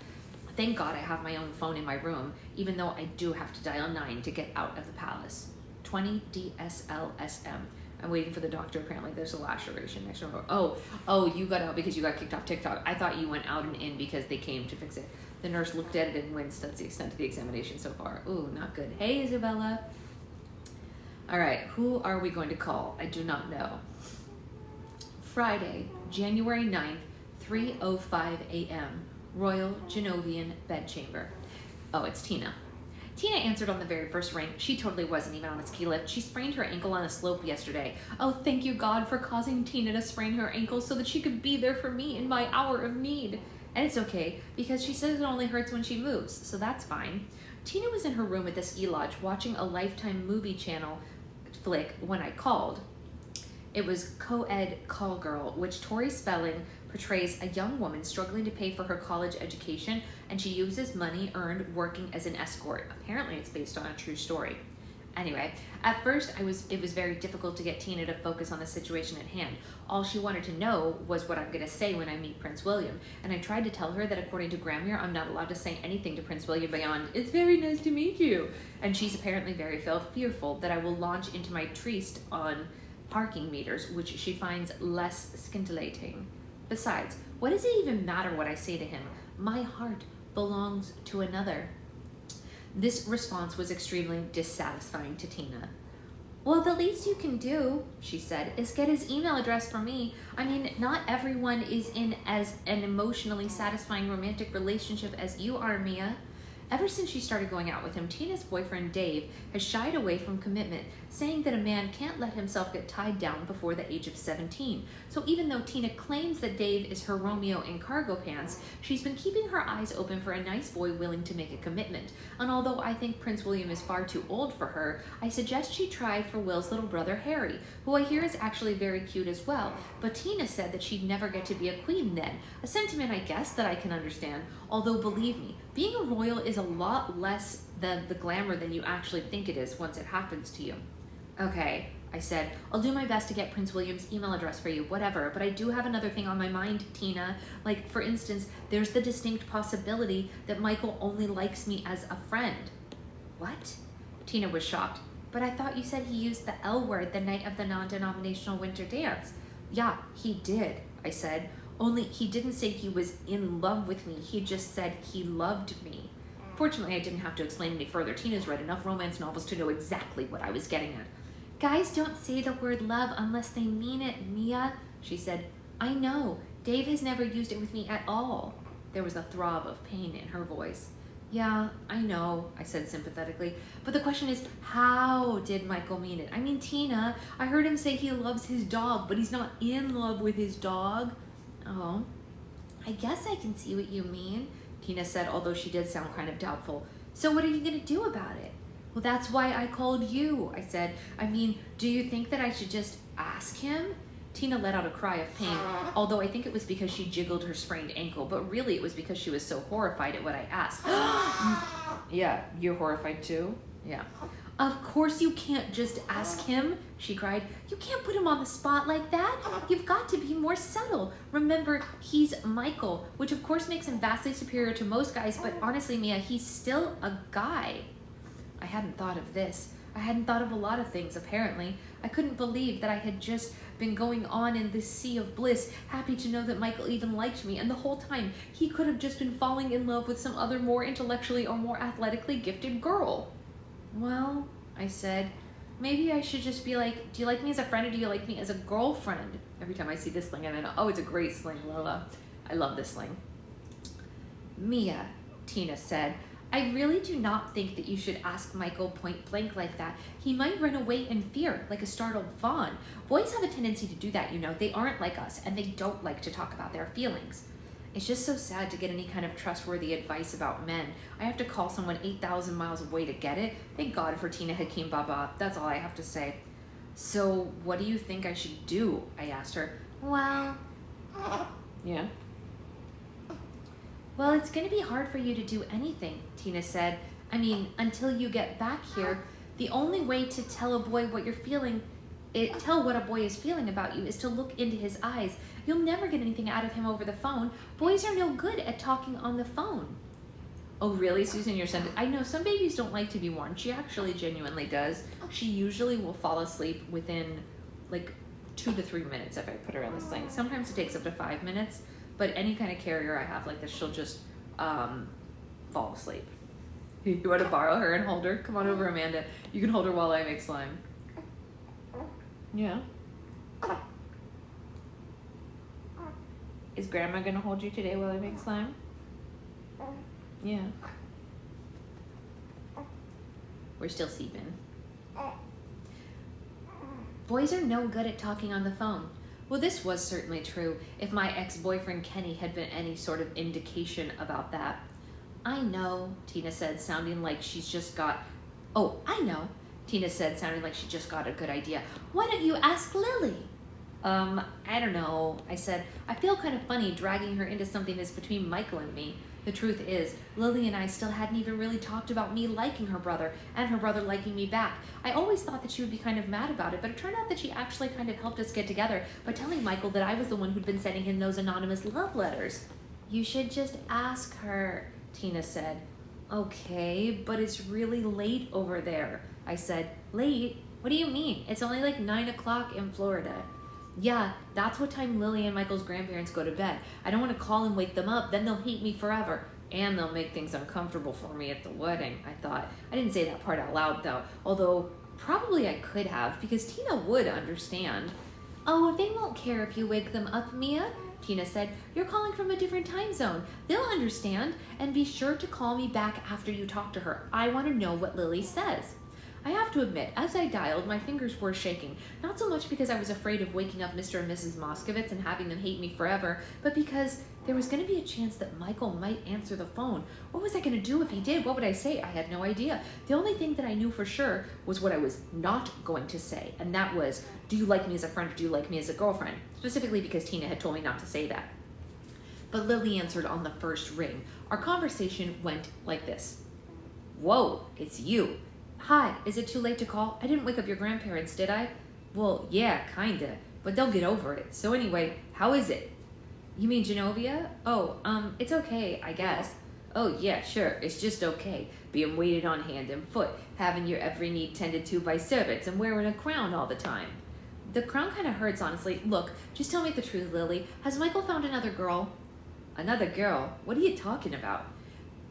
Thank God I have my own phone in my room, even though I do have to dial 9 to get out of the palace. 20 DSLSM. I'm waiting for the doctor. Apparently there's a laceration next door. Oh, you got out because you got kicked off TikTok. I thought you went out and in because they came to fix it. The nurse looked at it and winced. That's the extent of the examination so far. Ooh, not good. Hey, Isabella. All right, who are we going to call? I do not know. Friday, January 9th, 3:05 a.m., Royal Genovian Bedchamber. Oh, it's Tina. Tina answered on the very first ring. She totally wasn't even on a ski lift. She sprained her ankle on a slope yesterday. Oh, thank you, God, for causing Tina to sprain her ankle so that she could be there for me in my hour of need. And it's okay, because she says it only hurts when she moves, so that's fine. Tina was in her room at the ski lodge watching a Lifetime movie channel flick when I called. It was Co-Ed Call Girl, which Tori Spelling portrays a young woman struggling to pay for her college education, and she uses money earned working as an escort. Apparently it's based on a true story. Anyway, at first it was very difficult to get Tina to focus on the situation at hand. All she wanted to know was what I'm going to say when I meet Prince William, and I tried to tell her that according to Grammy, I'm not allowed to say anything to Prince William beyond, "It's very nice to meet you," and she's apparently very fearful that I will launch into my tryst on parking meters, which she finds less scintillating. Besides, what does it even matter what I say to him? My heart belongs to another. This response was extremely dissatisfying to Tina. Well, the least you can do, she said, is get his email address for me. I mean, not everyone is in as an emotionally satisfying romantic relationship as you are, Mia. Ever since she started going out with him, Tina's boyfriend Dave has shied away from commitment, saying that a man can't let himself get tied down before the age of 17. So even though Tina claims that Dave is her Romeo in cargo pants, she's been keeping her eyes open for a nice boy willing to make a commitment. And although I think Prince William is far too old for her, I suggest she try for Will's little brother Harry, who I hear is actually very cute as well. But Tina said that she'd never get to be a queen then, a sentiment I guess that I can understand, although believe me, being a royal is a lot less than the glamour than you actually think it is once it happens to you. Okay, I said, I'll do my best to get Prince William's email address for you, whatever, but I do have another thing on my mind, Tina. Like, for instance, there's the distinct possibility that Michael only likes me as a friend. What? Tina was shocked. But I thought you said he used the L word the night of the non-denominational winter dance. Yeah, he did, I said. Only he didn't say he was in love with me. He just said he loved me. Fortunately, I didn't have to explain any further. Tina's read enough romance novels to know exactly what I was getting at. Guys don't say the word love unless they mean it, Mia, she said. I know. Dave has never used it with me at all. There was a throb of pain in her voice. Yeah, I know, I said sympathetically. But the question is, how did Michael mean it? I mean, Tina, I heard him say he loves his dog, but he's not in love with his dog. Oh, I guess I can see what you mean, Tina said, although she did sound kind of doubtful. So what are you going to do about it? Well, that's why I called you, I said. I mean, do you think that I should just ask him? Tina let out a cry of pain, although I think it was because she jiggled her sprained ankle, but really it was because she was so horrified at what I asked. Yeah, you're horrified too? Yeah. Of course you can't just ask him, she cried. You can't put him on the spot like that. You've got to be more subtle. Remember, he's Michael, which of course makes him vastly superior to most guys, but honestly, Mia, he's still a guy. I hadn't thought of this. I hadn't thought of a lot of things, apparently. I couldn't believe that I had just been going on in this sea of bliss, happy to know that Michael even liked me, and the whole time he could have just been falling in love with some other more intellectually or more athletically gifted girl. Well, I said, maybe I should just be like, do you like me as a friend or do you like me as a girlfriend? Every time I see this sling, I know, oh, it's a great sling, Lola. I love this sling. Mia, Tina said, I really do not think that you should ask Michael point blank like that. He might run away in fear, like a startled fawn. Boys have a tendency to do that, you know. They aren't like us, and they don't like to talk about their feelings. It's just so sad to get any kind of trustworthy advice about men. I have to call someone 8,000 miles away to get it. Thank God for Tina Hakim Baba. That's all I have to say. So what do you think I should do? I asked her. Well, yeah. Well, it's going to be hard for you to do anything, Tina said. I mean, until you get back here, the only way to tell a boy what you're feeling, tell what a boy is feeling about you is to look into his eyes. You'll never get anything out of him over the phone. Boys are no good at talking on the phone. Oh, really, Susan? You're sending... I know some babies don't like to be warned. She actually genuinely does. She usually will fall asleep within like 2 to 3 minutes if I put her on this thing. Sometimes it takes up to 5 minutes, but any kind of carrier I have like this, she'll just fall asleep. You want to borrow her and hold her? Come on over, Amanda. You can hold her while I make slime. Yeah. Is Grandma gonna hold you today while I make slime? Yeah. We're still sleeping. Boys are no good at talking on the phone. Well, this was certainly true, if my ex-boyfriend Kenny had been any sort of indication about that. I know, Tina said, sounding like she's just got... Oh, I know, Tina said, sounding like she just got a good idea. Why don't you ask Lily? I don't know, I said. I feel kind of funny dragging her into something that's between Michael and me. The truth is, Lily and I still hadn't even really talked about me liking her brother and her brother liking me back. I always thought that she would be kind of mad about it, but it turned out that she actually kind of helped us get together by telling Michael that I was the one who'd been sending him those anonymous love letters. You should just ask her, Tina said. Okay, but it's really late over there, I said. Late? What do you mean? It's only like 9 o'clock in Florida. Yeah, that's what time Lily and Michael's grandparents go to bed. I don't want to call and wake them up, then they'll hate me forever. And they'll make things uncomfortable for me at the wedding, I thought. I didn't say that part out loud though, although probably I could have, because Tina would understand. Oh, they won't care if you wake them up, Mia. Tina said. You're calling from a different time zone. They'll understand, and be sure to call me back after you talk to her. I want to know what Lily says. I have to admit, as I dialed, my fingers were shaking, not so much because I was afraid of waking up Mr. and Mrs. Moskowitz and having them hate me forever, but because there was going to be a chance that Michael might answer the phone. What was I going to do if he did? What would I say? I had no idea. The only thing that I knew for sure was what I was not going to say, and that was, do you like me as a friend or do you like me as a girlfriend? Specifically because Tina had told me not to say that. But Lily answered on the first ring. Our conversation went like this. Whoa, it's you. Hi, is it too late to call? I didn't wake up your grandparents, did I? Well, yeah, kinda, but they'll get over it. So anyway, how is it? You mean Genovia? Oh, it's okay, I guess. Oh, yeah, sure, it's just okay. Being waited on hand and foot, having your every need tended to by servants, and wearing a crown all the time. The crown kind of hurts, honestly. Look, just tell me the truth, Lily. Has Michael found another girl? Another girl? What are you talking about?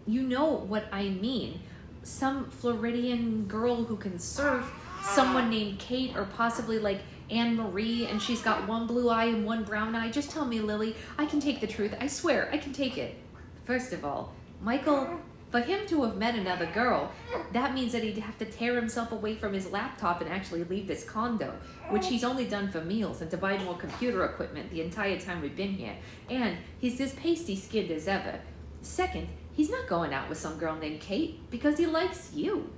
You know what I mean. Some Floridian girl who can surf, someone named Kate, or possibly like Anne Marie, and she's got one blue eye and one brown eye. Just tell me, Lily. I can take the truth. I swear, I can take it. First of all, Michael, for him to have met another girl, that means that he'd have to tear himself away from his laptop and actually leave this condo, which he's only done for meals and to buy more computer equipment the entire time we've been here. And he's as pasty-skinned as ever. Second, he's not going out with some girl named Kate because he likes you.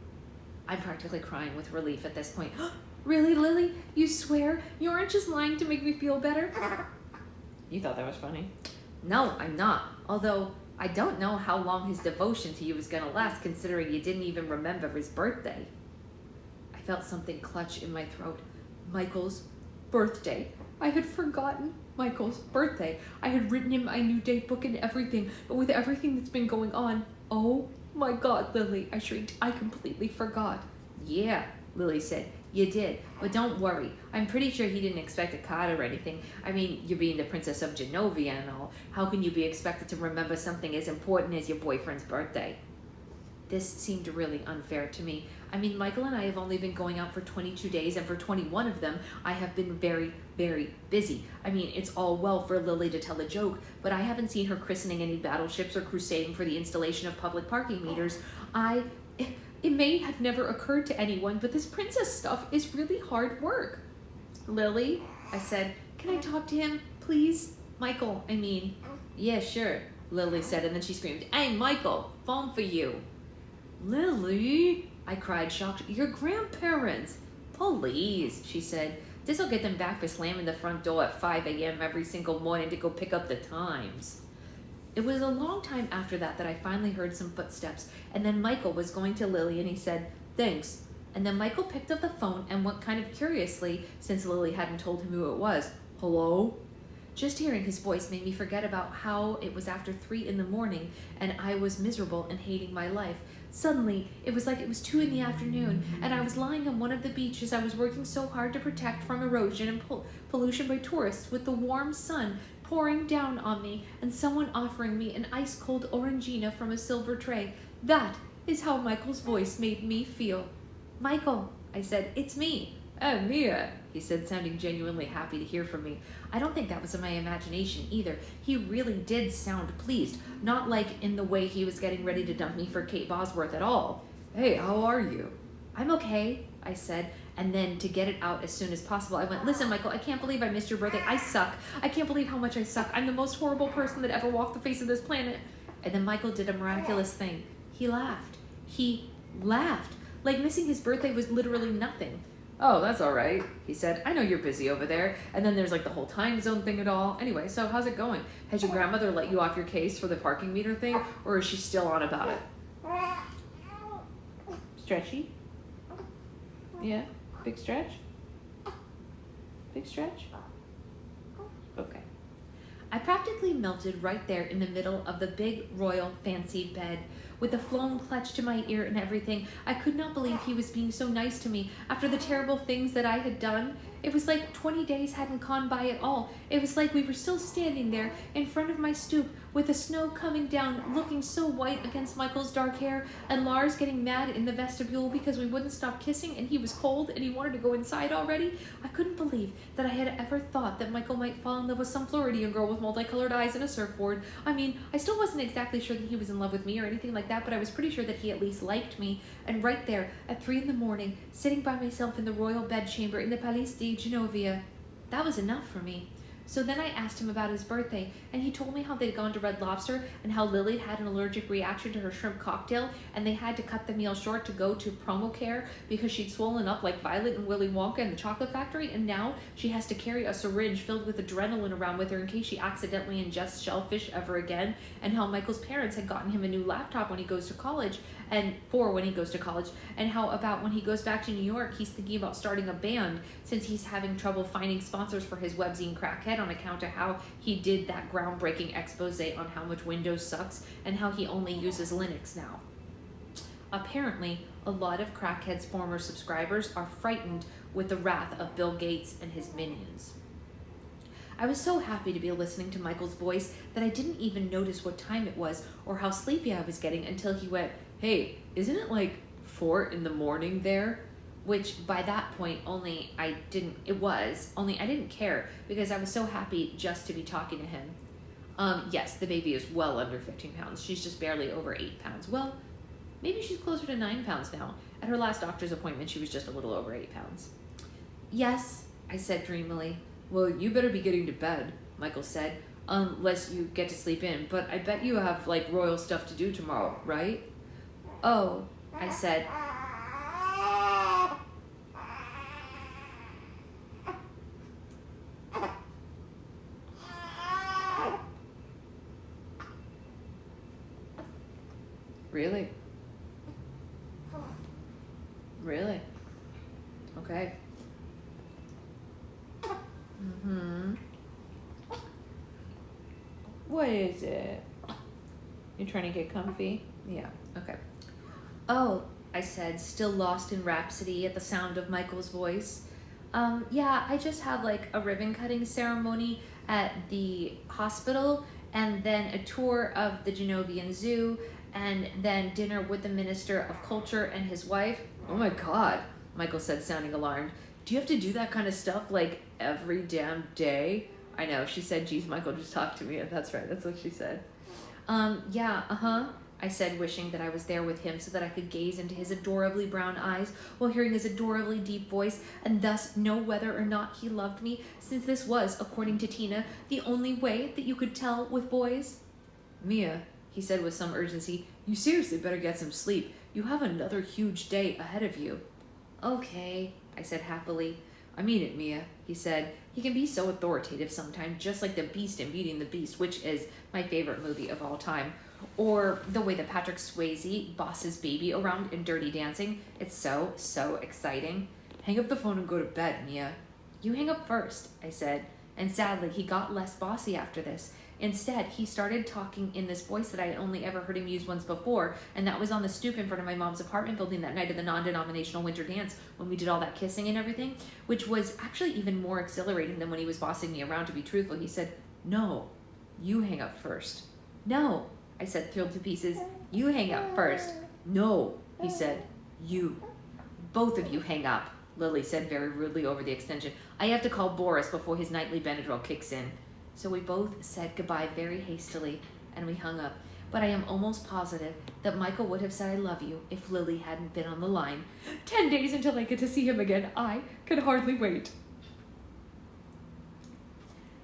I'm practically crying with relief at this point. Really, Lily? You swear? You aren't just lying to make me feel better? You thought that was funny. No, I'm not. Although, I don't know how long his devotion to you is going to last, considering you didn't even remember his birthday. I felt something clutch in my throat. Michael's birthday. I had forgotten Michael's birthday. I had written him my new date book and everything, but with everything that's been going on, oh my God, Lily, I shrieked. I completely forgot. Yeah, Lily said. You did, but don't worry. I'm pretty sure he didn't expect a card or anything. I mean, you're being the Princess of Genovia and all. How can you be expected to remember something as important as your boyfriend's birthday? This seemed really unfair to me. I mean, Michael and I have only been going out for 22 days, and for 21 of them, I have been very, very busy. I mean, it's all well for Lily to tell a joke, but I haven't seen her christening any battleships or crusading for the installation of public parking meters. It may have never occurred to anyone, but this princess stuff is really hard work. Lily, I said, can I talk to him, please? Michael, I mean. Yeah, sure, Lily said, and then she screamed, Hey, Michael, phone for you. Lily, I cried, shocked. Your grandparents. Please, she said. This'll get them back for slamming the front door at 5 a.m. every single morning to go pick up the Times. It was a long time after that I finally heard some footsteps, and then Michael was going to Lily and he said, Thanks. And then Michael picked up the phone and went kind of curiously, since Lily hadn't told him who it was. Hello? Just hearing his voice made me forget about how it was after 3 in the morning and I was miserable and hating my life. Suddenly, it was like it was 2 in the afternoon, and I was lying on one of the beaches I was working so hard to protect from erosion and pollution by tourists, with the warm sun pouring down on me and someone offering me an ice-cold orangina from a silver tray. That is how Michael's voice made me feel. Michael, I said, it's me. Oh, Mia, he said, sounding genuinely happy to hear from me. I don't think that was in my imagination either. He really did sound pleased, not like in the way he was getting ready to dump me for Kate Bosworth at all. Hey, how are you? I'm okay, I said, and then to get it out as soon as possible, I went, Listen, Michael, I can't believe I missed your birthday. I suck. I can't believe how much I suck. I'm the most horrible person that ever walked the face of this planet. And then Michael did a miraculous thing. He laughed. He laughed. Like missing his birthday was literally nothing. Oh, that's all right, he said. I know you're busy over there. And then there's like the whole time zone thing and all. Anyway, so how's it going? Has your grandmother let you off your case for the parking meter thing, or is she still on about it? Stretchy? Yeah? Big stretch? Big stretch? Okay. I practically melted right there in the middle of the big, royal, fancy bed, with the phone clutched to my ear and everything. I could not believe he was being so nice to me after the terrible things that I had done. It was like 20 days hadn't gone by at all. It was like we were still standing there in front of my stoop with the snow coming down, looking so white against Michael's dark hair, and Lars getting mad in the vestibule because we wouldn't stop kissing and he was cold and he wanted to go inside already. I couldn't believe that I had ever thought that Michael might fall in love with some Floridian girl with multicolored eyes and a surfboard. I mean, I still wasn't exactly sure that he was in love with me or anything like that, but I was pretty sure that he at least liked me. And right there, at 3 a.m, sitting by myself in the royal bedchamber in the Palais de Genovia, that was enough for me. So then I asked him about his birthday, and he told me how they'd gone to Red Lobster and how Lily had an allergic reaction to her shrimp cocktail, and they had to cut the meal short to go to promo care because she'd swollen up like Violet and Willy Wonka in the chocolate factory, and now she has to carry a syringe filled with adrenaline around with her in case she accidentally ingests shellfish ever again, and how Michael's parents had gotten him a new laptop when he goes to college, and how about when he goes back to New York, he's thinking about starting a band since he's having trouble finding sponsors for his webzine Crackhead on account of how he did that groundbreaking expose on how much Windows sucks and how he only uses Linux now. Apparently, a lot of Crackhead's former subscribers are frightened with the wrath of Bill Gates and his minions. I was so happy to be listening to Michael's voice that I didn't even notice what time it was or how sleepy I was getting until he went, "Hey, isn't it like 4 a.m. there?" Which by that point I didn't care because I was so happy just to be talking to him. Yes, the baby is well under 15 pounds. She's just barely over 8 pounds. Well, maybe she's closer to 9 pounds now. At her last doctor's appointment, she was just a little over 8 pounds. "Yes," I said dreamily. "Well, you better be getting to bed," Michael said, "unless you get to sleep in. But I bet you have, like, royal stuff to do tomorrow, right?" "Oh," I said. Really? Really? Okay. What is it? You trying to get comfy? Yeah, okay. "Oh," I said, still lost in rhapsody at the sound of Michael's voice. Yeah, I just had like a ribbon cutting ceremony at the hospital, and then a tour of the Genovian Zoo, and then dinner with the Minister of Culture and his wife." "Oh my God," Michael said, sounding alarmed. "Do you have to do that kind of stuff like every damn day?" "I know," she said. "Geez, Michael just talked to me." That's right, that's what she said. Yeah, I said, wishing that I was there with him so that I could gaze into his adorably brown eyes while hearing his adorably deep voice and thus know whether or not he loved me, since this was, according to Tina, the only way that you could tell with boys. "Mia," he said with some urgency, "you seriously better get some sleep. You have another huge day ahead of you." "Okay," I said happily. "I mean it, Mia," he said. He can be so authoritative sometimes, just like the Beast in Beauty and the Beast, which is my favorite movie of all time. Or the way that Patrick Swayze bosses Baby around in Dirty Dancing. It's so, so exciting. "Hang up the phone and go to bed, Mia." "You hang up first," I said. And sadly, he got less bossy after this. Instead, he started talking in this voice that I had only ever heard him use once before, and that was on the stoop in front of my mom's apartment building that night of the non-denominational winter dance when we did all that kissing and everything, which was actually even more exhilarating than when he was bossing me around. To be truthful, he said, "No, you hang up first." "No," I said, thrilled to pieces. "You hang up first." "No," he said. "You. Both of you hang up," Lily said very rudely over the extension. "I have to call Boris before his nightly Benadryl kicks in." So we both said goodbye very hastily, and we hung up. But I am almost positive that Michael would have said "I love you" if Lily hadn't been on the line. 10 days until I get to see him again. I could hardly wait.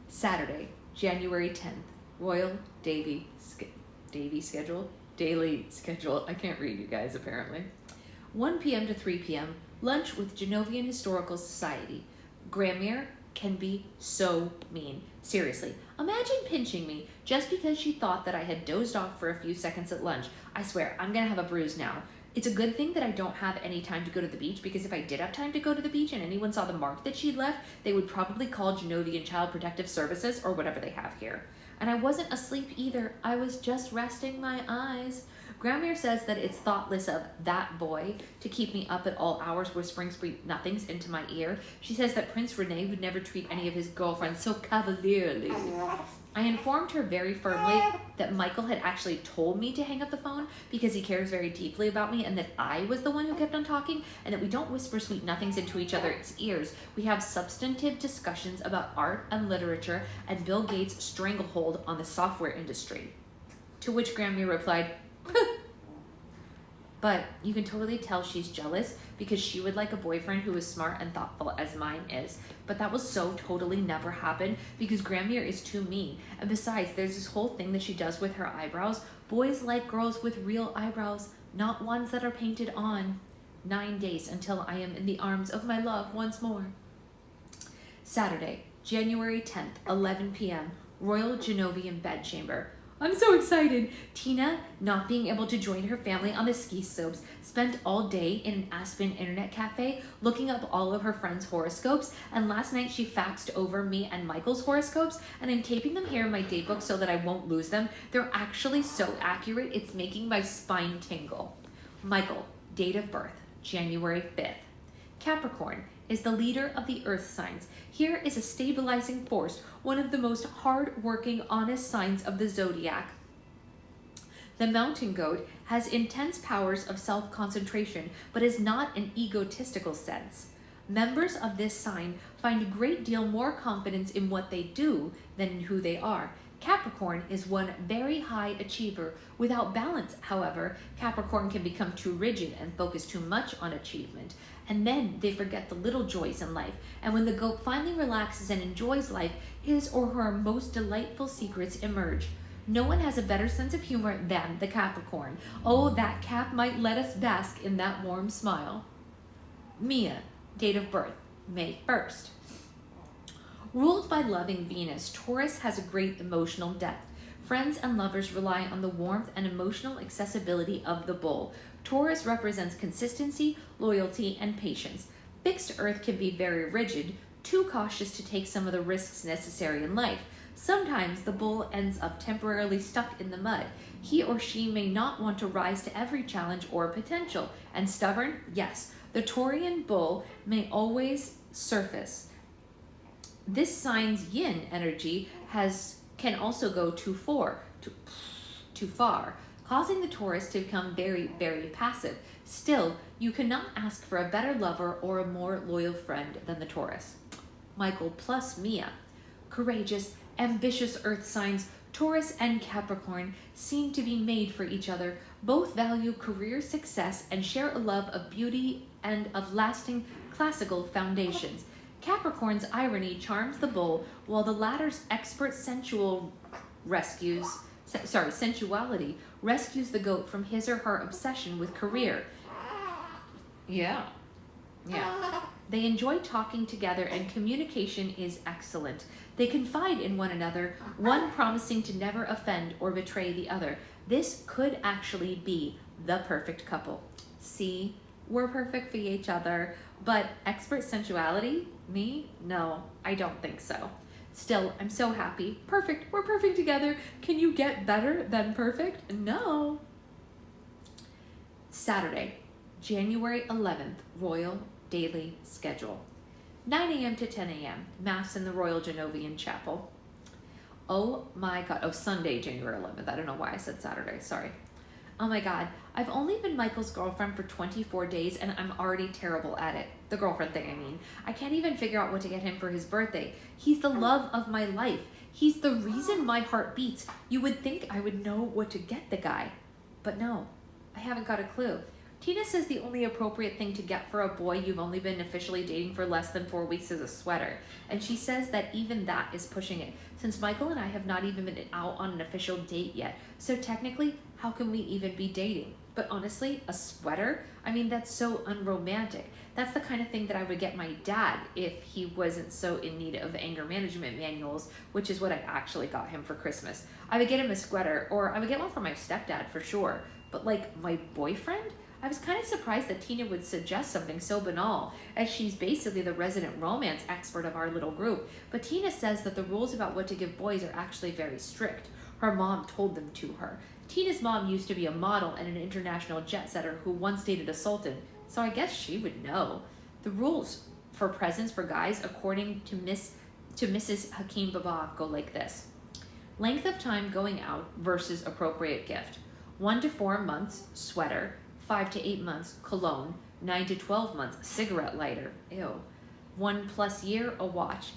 Saturday, January 10th. Royal Daily schedule. I can't read, you guys, apparently. 1 p.m. to 3 p.m. Lunch with Genovian Historical Society. Gramere can be so mean. Seriously, imagine pinching me just because she thought that I had dozed off for a few seconds at lunch. I swear, I'm gonna have a bruise now. It's a good thing that I don't have any time to go to the beach, because if I did have time to go to the beach and anyone saw the mark that she'd left, they would probably call Genovian Child Protective Services or whatever they have here. And I wasn't asleep either. I was just resting my eyes. Gramir says that it's thoughtless of that boy to keep me up at all hours whispering sweet nothings into my ear. She says that Prince Rene would never treat any of his girlfriends so cavalierly. I informed her very firmly that Michael had actually told me to hang up the phone because he cares very deeply about me and that I was the one who kept on talking, and that we don't whisper sweet nothings into each other's ears. We have substantive discussions about art and literature and Bill Gates' stranglehold on the software industry. To which Grammy replied, but you can totally tell she's jealous because she would like a boyfriend who is smart and thoughtful as mine is. But that will so totally never happen because Grammy is too mean. And besides, there's this whole thing that she does with her eyebrows. Boys like girls with real eyebrows, not ones that are painted on. 9 days until I am in the arms of my love once more. Saturday, January 10th, 11 p.m., Royal Genovian Bedchamber. I'm so excited. Tina, not being able to join her family on the ski slopes, spent all day in an Aspen internet cafe looking up all of her friends' horoscopes, and last night she faxed over me and Michael's horoscopes, and I'm taping them here in my daybook so that I won't lose them. They're actually so accurate, it's making my spine tingle. Michael, date of birth, January 5th. Capricorn is the leader of the earth signs. Here is a stabilizing force, one of the most hard-working, honest signs of the zodiac. The mountain goat has intense powers of self-concentration, but is not an egotistical sense. Members of this sign find a great deal more confidence in what they do than in who they are. Capricorn is one very high achiever. Without balance, however, Capricorn can become too rigid and focus too much on achievement. And then they forget the little joys in life. And when the goat finally relaxes and enjoys life, his or her most delightful secrets emerge. No one has a better sense of humor than the Capricorn. Oh, that Cap might let us bask in that warm smile. Mia, date of birth, May 1st. Ruled by loving Venus, Taurus has a great emotional depth. Friends and lovers rely on the warmth and emotional accessibility of the bull. Taurus represents consistency, loyalty, and patience. Fixed Earth can be very rigid, too cautious to take some of the risks necessary in life. Sometimes the bull ends up temporarily stuck in the mud. He or she may not want to rise to every challenge or potential. And stubborn? Yes. The Taurian bull may always surface. This sign's yin energy can also go too far, causing the Taurus to become very, very passive. Still, you cannot ask for a better lover or a more loyal friend than the Taurus. Michael plus Mia. Courageous, ambitious earth signs, Taurus and Capricorn seem to be made for each other. Both value career success and share a love of beauty and of lasting classical foundations. Capricorn's irony charms the bull, while the latter's expert sensuality rescues the goat from his or her obsession with career. Yeah. They enjoy talking together and communication is excellent. They confide in one another, one promising to never offend or betray the other. This could actually be the perfect couple. See, we're perfect for each other, but expert sensuality? Me? No, I don't think so. Still, I'm so happy. Perfect. We're perfect together. Can you get better than perfect? No. Saturday, January 11th, Royal Daily Schedule. 9 a.m. to 10 a.m., Mass in the Royal Genovian Chapel. Oh my God. Oh, Sunday, January 11th. I don't know why I said Saturday. Sorry. Oh my God, I've only been Michael's girlfriend for 24 days and I'm already terrible at it. The girlfriend thing, I mean. I can't even figure out what to get him for his birthday. He's the love of my life. He's the reason my heart beats. You would think I would know what to get the guy. But no, I haven't got a clue. Tina says the only appropriate thing to get for a boy you've only been officially dating for less than 4 weeks is a sweater. And she says that even that is pushing it, since Michael and I have not even been out on an official date yet. So technically, how can we even be dating? But honestly, a sweater? I mean, that's so unromantic. That's the kind of thing that I would get my dad if he wasn't so in need of anger management manuals, which is what I actually got him for Christmas. I would get him a sweater, or I would get one for my stepdad for sure. But like my boyfriend? I was kind of surprised that Tina would suggest something so banal, as she's basically the resident romance expert of our little group. But Tina says that the rules about what to give boys are actually very strict. Her mom told them to her. Tina's mom used to be a model and an international jet setter who once dated a sultan, so I guess she would know. The rules for presents for guys, according to Mrs. Hakim Baba, go like this. Length of time going out versus appropriate gift. 1 to 4 months, sweater. 5 to 8 months, cologne. 9 to 12 months, cigarette lighter. Ew. 1+ year, a watch.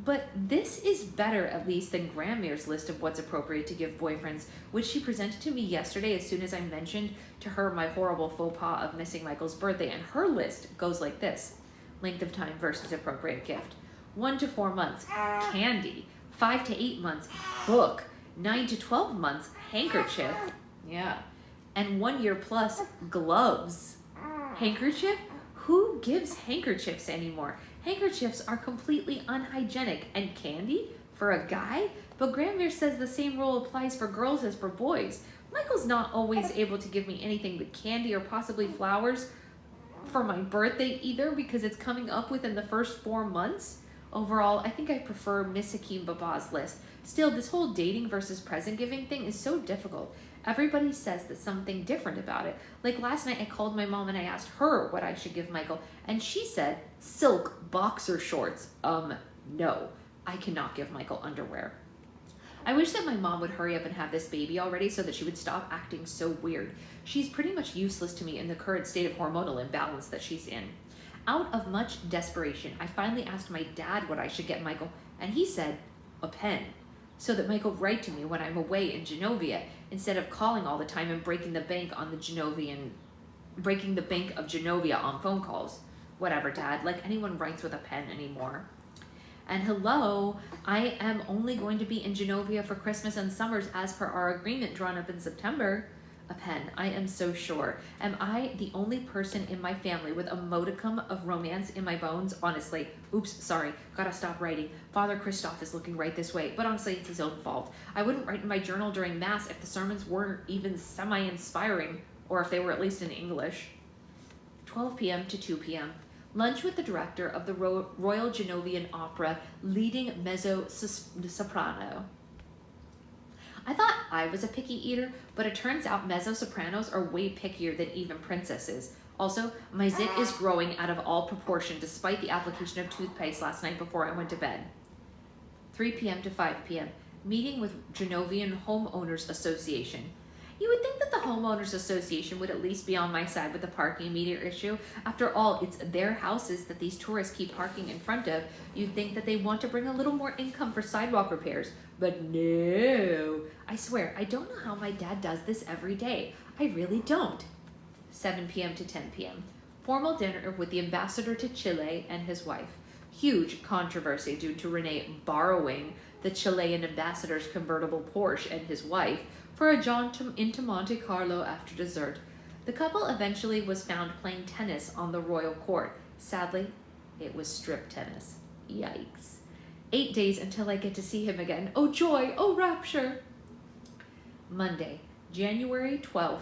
But this is better, at least, than Gramir's list of what's appropriate to give boyfriends, which she presented to me yesterday as soon as I mentioned to her my horrible faux pas of missing Michael's birthday. And her list goes like this. Length of time versus appropriate gift. 1 to 4 months, candy. 5 to 8 months, book. 9 to 12 months, handkerchief. Yeah. And 1 year plus, gloves. Handkerchief? Who gives handkerchiefs anymore? Handkerchiefs are completely unhygienic. And candy? For a guy? But Gramir says the same rule applies for girls as for boys. Michael's not always able to give me anything but candy or possibly flowers for my birthday either, because it's coming up within the first 4 months. Overall, I think I prefer Miss Hakim Baba's list. Still, this whole dating versus present giving thing is so difficult. Everybody says there's something different about it. Like last night I called my mom and I asked her what I should give Michael, and she said silk boxer shorts. No, I cannot give Michael underwear. I wish that my mom would hurry up and have this baby already so that she would stop acting so weird. She's pretty much useless to me in the current state of hormonal imbalance that she's in. Out of much desperation, I finally asked my dad what I should get Michael, and he said, a pen, so that Michael would write to me when I'm away in Genovia, instead of calling all the time and breaking the bank of Genovia on phone calls. Whatever, Dad, like anyone writes with a pen anymore. And hello, I am only going to be in Genovia for Christmas and summers as per our agreement drawn up in September. A pen, I am so sure. Am I the only person in my family with a modicum of romance in my bones? Honestly, oops, sorry, gotta stop writing. Father Christoph is looking right this way, but honestly, it's his own fault. I wouldn't write in my journal during Mass if the sermons weren't even semi-inspiring, or if they were at least in English. 12 p.m. to 2 p.m. Lunch with the director of the Royal Genovian Opera, leading mezzo-soprano. I thought I was a picky eater, but it turns out mezzo-sopranos are way pickier than even princesses. Also, my zit is growing out of all proportion despite the application of toothpaste last night before I went to bed. 3 p.m. to 5 p.m. Meeting with Genovian Homeowners Association. You would think that the Homeowners Association would at least be on my side with the parking meter issue. After all, it's their houses that these tourists keep parking in front of. You'd think that they want to bring a little more income for sidewalk repairs. But no. I swear, I don't know how my dad does this every day. I really don't. 7 p.m. to 10 p.m. Formal dinner with the ambassador to Chile and his wife. Huge controversy due to Renee borrowing the Chilean ambassador's convertible Porsche and his wife for a jaunt into Monte Carlo after dessert. The couple eventually was found playing tennis on the royal court. Sadly, it was strip tennis. Yikes. 8 days until I get to see him again. Oh joy, oh rapture. Monday, January 12th,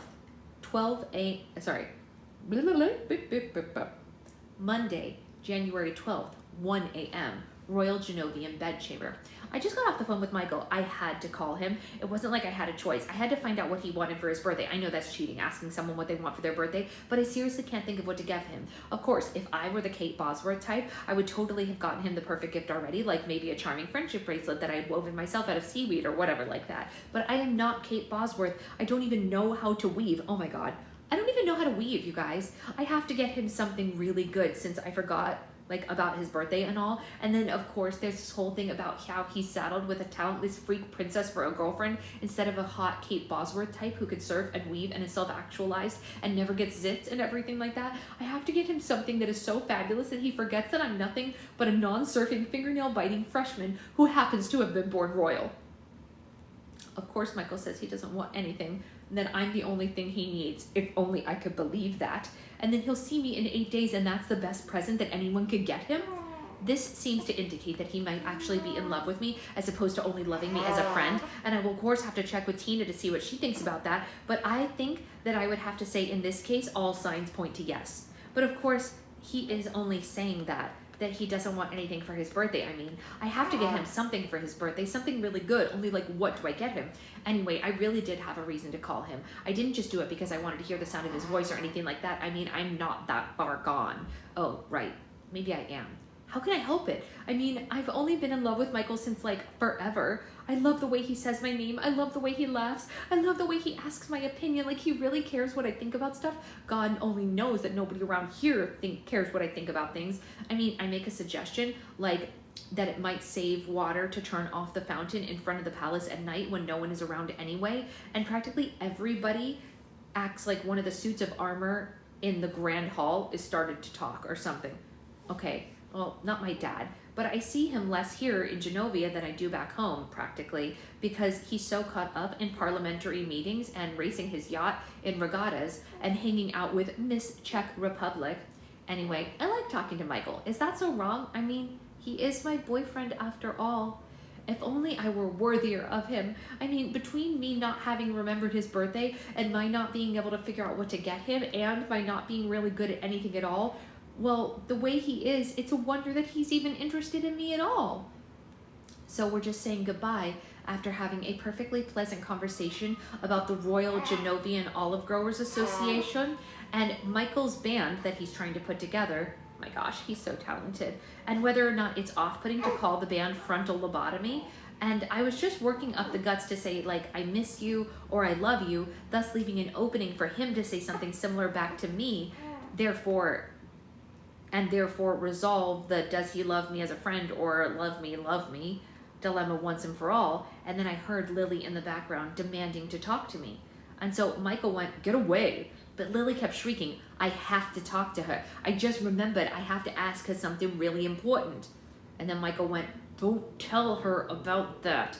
Monday, January 12th, 1 a.m., Royal Genovian bedchamber. I just got off the phone with Michael. I had to call him. It wasn't like I had a choice. I had to find out what he wanted for his birthday. I know that's cheating, asking someone what they want for their birthday, but I seriously can't think of what to give him. Of course, if I were the Kate Bosworth type, I would totally have gotten him the perfect gift already, like maybe a charming friendship bracelet that I had woven myself out of seaweed or whatever like that. But I am not Kate Bosworth. I don't even know how to weave. Oh my God. I don't even know how to weave, you guys. I have to get him something really good since I forgot about his birthday and all. And then of course there's this whole thing about how he's saddled with a talentless freak princess for a girlfriend instead of a hot Kate Bosworth type who could surf and weave and is self-actualized and never gets zits and everything like that. I have to get him something that is so fabulous that he forgets that I'm nothing but a non-surfing, fingernail-biting freshman who happens to have been born royal. Of course Michael says he doesn't want anything, and that I'm the only thing he needs. If only I could believe that. And then he'll see me in 8 days and that's the best present that anyone could get him. This seems to indicate that he might actually be in love with me as opposed to only loving me as a friend. And I will of course have to check with Tina to see what she thinks about that. But I think that I would have to say in this case, all signs point to yes. But of course, he is only saying that that he doesn't want anything for his birthday. I mean, I have to get him something for his birthday, something really good. Only like, what do I get him? Anyway, I really did have a reason to call him. I didn't just do it because I wanted to hear the sound of his voice or anything like that. I mean, I'm not that far gone. Oh, right. Maybe I am. How can I help it? I mean, I've only been in love with Michael since like forever. I love the way he says my name. I love the way he laughs. I love the way he asks my opinion. Like, he really cares what I think about stuff. God only knows that nobody around here cares what I think about things. I mean, I make a suggestion, like that it might save water to turn off the fountain in front of the palace at night when no one is around anyway. And practically everybody acts like one of the suits of armor in the grand hall is started to talk or something. Okay, well, not my dad, but I see him less here in Genovia than I do back home, practically, because he's so caught up in parliamentary meetings and racing his yacht in regattas and hanging out with Miss Czech Republic. Anyway, I like talking to Michael. Is that so wrong? I mean, he is my boyfriend after all. If only I were worthier of him. I mean, between me not having remembered his birthday and my not being able to figure out what to get him and my not being really good at anything at all, well, the way he is, it's a wonder that he's even interested in me at all. So we're just saying goodbye after having a perfectly pleasant conversation about the Royal Genovian Olive Growers Association and Michael's band that he's trying to put together. My gosh, he's so talented. And whether or not it's off-putting to call the band Frontal Lobotomy. And I was just working up the guts to say, like, I miss you or I love you, thus leaving an opening for him to say something similar back to me. Therefore resolve the does he love me as a friend or love me dilemma once and for all. And then I heard Lily in the background demanding to talk to me. And so Michael went, get away. But Lily kept shrieking, I have to talk to her. I just remembered I have to ask her something really important. And then Michael went, don't tell her about that.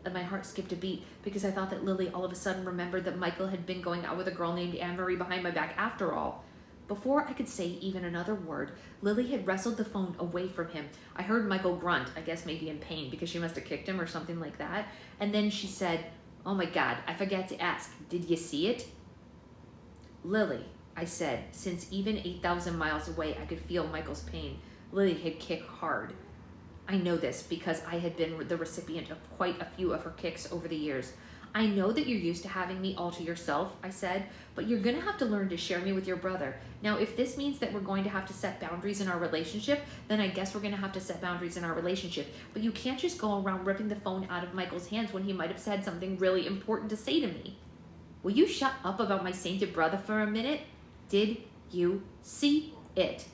And my heart skipped a beat because I thought that Lily all of a sudden remembered that Michael had been going out with a girl named Anne-Marie behind my back after all. Before I could say even another word, Lily had wrestled the phone away from him. I heard Michael grunt, I guess maybe in pain because she must have kicked him or something like that. And then she said, oh my God, I forgot to ask, did you see it? Lily, I said, since even 8,000 miles away I could feel Michael's pain. Lily had kicked hard. I know this because I had been the recipient of quite a few of her kicks over the years. I know that you're used to having me all to yourself, I said, but you're going to have to learn to share me with your brother. Now, if this means that we're going to have to set boundaries in our relationship, then I guess we're going to have to set boundaries in our relationship. But you can't just go around ripping the phone out of Michael's hands when he might have said something really important to say to me. Will you shut up about my sainted brother for a minute? Did you see it?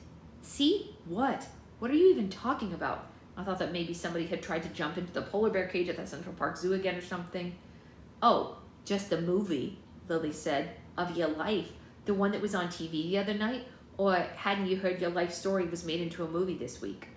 See what? What are you even talking about? I thought that maybe somebody had tried to jump into the polar bear cage at the Central Park Zoo again or something. Oh, just the movie, Lily said, of your life. The one that was on TV the other night? Or hadn't you heard your life story was made into a movie this week?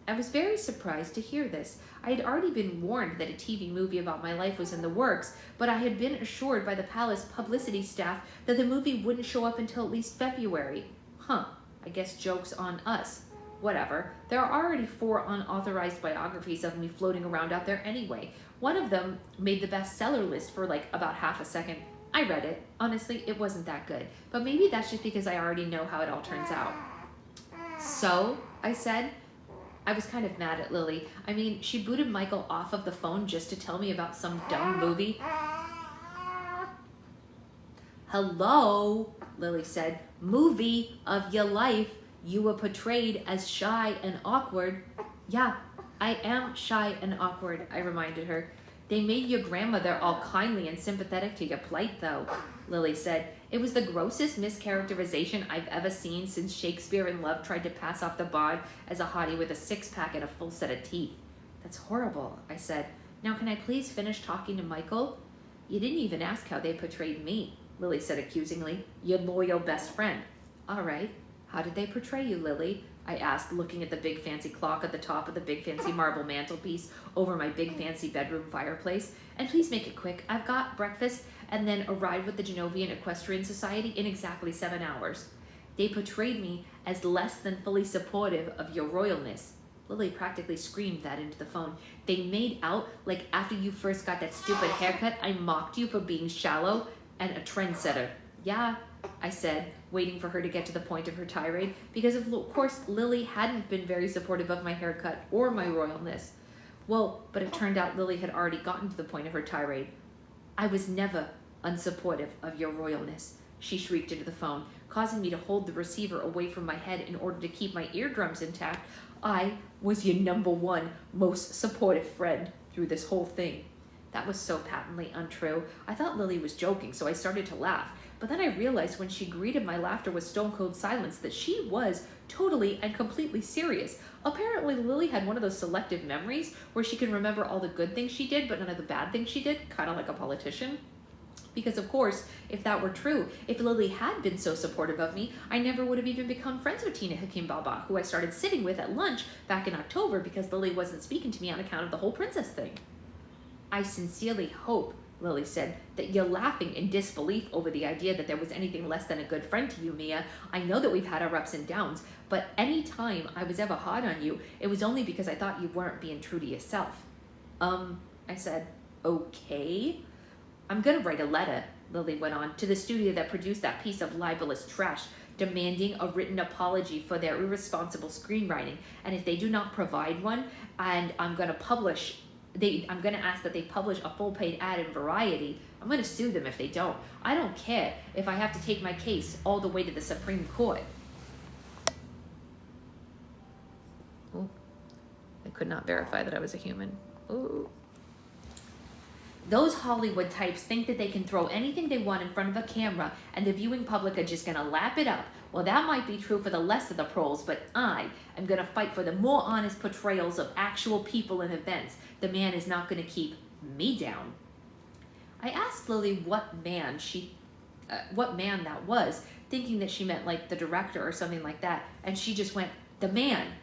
I was very surprised to hear this. I had already been warned that a TV movie about my life was in the works, but I had been assured by the palace publicity staff that the movie wouldn't show up until at least February. Huh, I guess joke's on us. Whatever. There are already 4 unauthorized biographies of me floating around out there anyway. One of them made the bestseller list for like about half a second. I read it. Honestly, it wasn't that good. But maybe that's just because I already know how it all turns out. So, I said, I was kind of mad at Lily. I mean, she booted Michael off of the phone just to tell me about some dumb movie. Hello, Lily said. Movie of your life. You were portrayed as shy and awkward. Yeah, I am shy and awkward, I reminded her. They made your grandmother all kindly and sympathetic to your plight, though, Lily said. It was the grossest mischaracterization I've ever seen since Shakespeare in Love tried to pass off the bard as a hottie with a 6-pack and a full set of teeth. That's horrible, I said. Now can I please finish talking to Michael? You didn't even ask how they portrayed me, Lily said accusingly. Your loyal best friend. All right. How did they portray you, Lily? I asked, looking at the big fancy clock at the top of the big fancy marble mantelpiece over my big fancy bedroom fireplace. And please make it quick. I've got breakfast and then a ride with the Genovian Equestrian Society in exactly 7 hours. They portrayed me as less than fully supportive of your royalness. Lily practically screamed that into the phone. They made out like after you first got that stupid haircut, I mocked you for being shallow and a trendsetter. Yeah, I said, waiting for her to get to the point of her tirade, because of course Lily hadn't been very supportive of my haircut or my royalness. Well, but it turned out Lily had already gotten to the point of her tirade. I was never unsupportive of your royalness, she shrieked into the phone, causing me to hold the receiver away from my head in order to keep my eardrums intact. I was your number one most supportive friend through this whole thing. That was so patently untrue. I thought Lily was joking, so I started to laugh. But then I realized when she greeted my laughter with stone-cold silence that she was totally and completely serious. Apparently, Lily had one of those selective memories where she can remember all the good things she did, but none of the bad things she did, kind of like a politician. Because of course, if that were true, if Lily had been so supportive of me, I never would have even become friends with Tina Hakim Baba, who I started sitting with at lunch back in October because Lily wasn't speaking to me on account of the whole princess thing. I sincerely hope, Lily said, that you're laughing in disbelief over the idea that there was anything less than a good friend to you, Mia. I know that we've had our ups and downs, but any time I was ever hard on you, it was only because I thought you weren't being true to yourself. I said, okay. I'm gonna write a letter, Lily went on, to the studio that produced that piece of libelous trash, demanding a written apology for their irresponsible screenwriting. And if they do not provide one, and I'm gonna ask that they publish a full-paid ad in Variety. I'm gonna sue them if they don't. I don't care if I have to take my case all the way to the Supreme Court. Oh, I could not verify that I was a human. Ooh. Those Hollywood types think that they can throw anything they want in front of a camera and the viewing public are just gonna lap it up. Well, that might be true for the rest of the proles, but I am gonna fight for the more honest portrayals of actual people and events. The man is not gonna keep me down. I asked Lily what man that was, thinking that she meant like the director or something like that, and she just went, the man,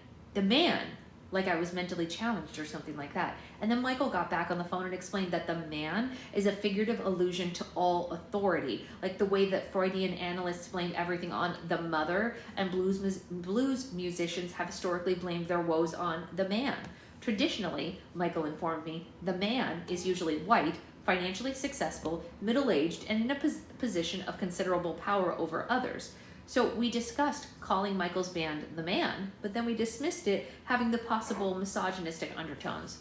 like I was mentally challenged or something like that. And then Michael got back on the phone and explained that the man is a figurative allusion to all authority, like the way that Freudian analysts blame everything on the mother, and blues musicians have historically blamed their woes on the man. Traditionally, Michael informed me, the man is usually white, financially successful, middle-aged, and in a position of considerable power over others. So we discussed calling Michael's band The Man, but then we dismissed it having the possible misogynistic undertones.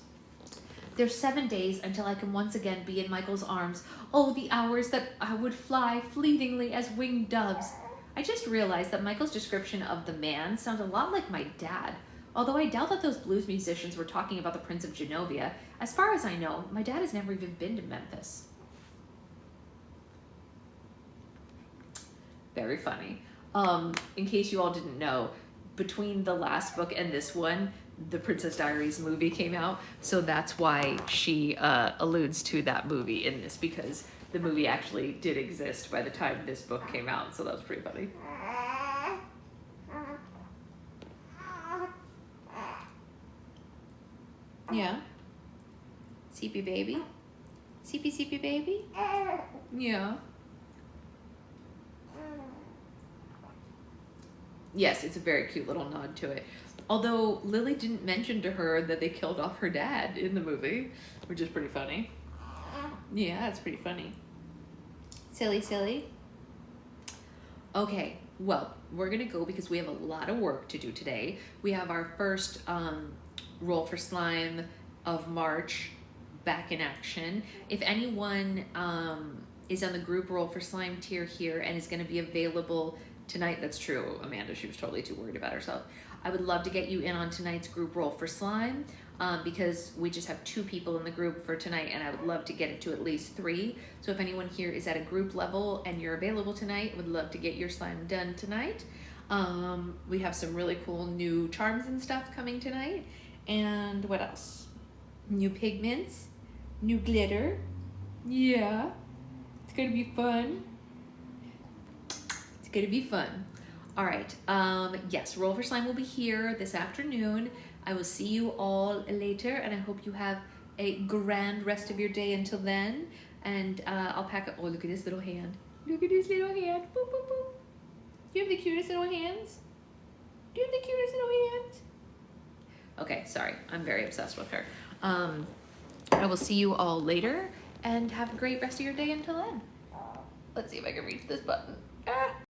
There's 7 days until I can once again be in Michael's arms. Oh, the hours that I would fly fleetingly as winged doves. I just realized that Michael's description of The Man sounds a lot like my dad. Although I doubt that those blues musicians were talking about the Prince of Genovia. As far as I know, my dad has never even been to Memphis. Very funny. In case you all didn't know, between the last book and this one, the Princess Diaries movie came out, so that's why she alludes to that movie in this, because the movie actually did exist by the time this book came out, so that was pretty funny. Yeah? CP baby? CP baby? Yeah. Yes, it's a very cute little nod to it. Although Lily didn't mention to her that they killed off her dad in the movie, which is pretty funny. Yeah, it's pretty funny. Silly. Okay, well, we're gonna go because we have a lot of work to do today. We have our first Roll for Slime of March back in action. If anyone is on the group Roll for Slime tier here and is gonna be available tonight, that's true, Amanda, she was totally too worried about herself. I would love to get you in on tonight's group Roll for Slime because we just have 2 people in the group for tonight and I would love to get it to at least 3. So if anyone here is at a group level and you're available tonight, I would love to get your slime done tonight. We have some really cool new charms and stuff coming tonight. And what else? New pigments, new glitter. Yeah, it's gonna be fun. Gonna be fun. All right, yes, Roll for Slime will be here this afternoon. I will see you all later and I hope you have a grand rest of your day until then. And I'll pack up, oh, look at this little hand. Look at this little hand, boop, boop, boop. Do you have the cutest little hands? Do you have the cutest little hands? Okay, sorry, I'm very obsessed with her. I will see you all later and have a great rest of your day until then. Let's see if I can reach this button. Ah.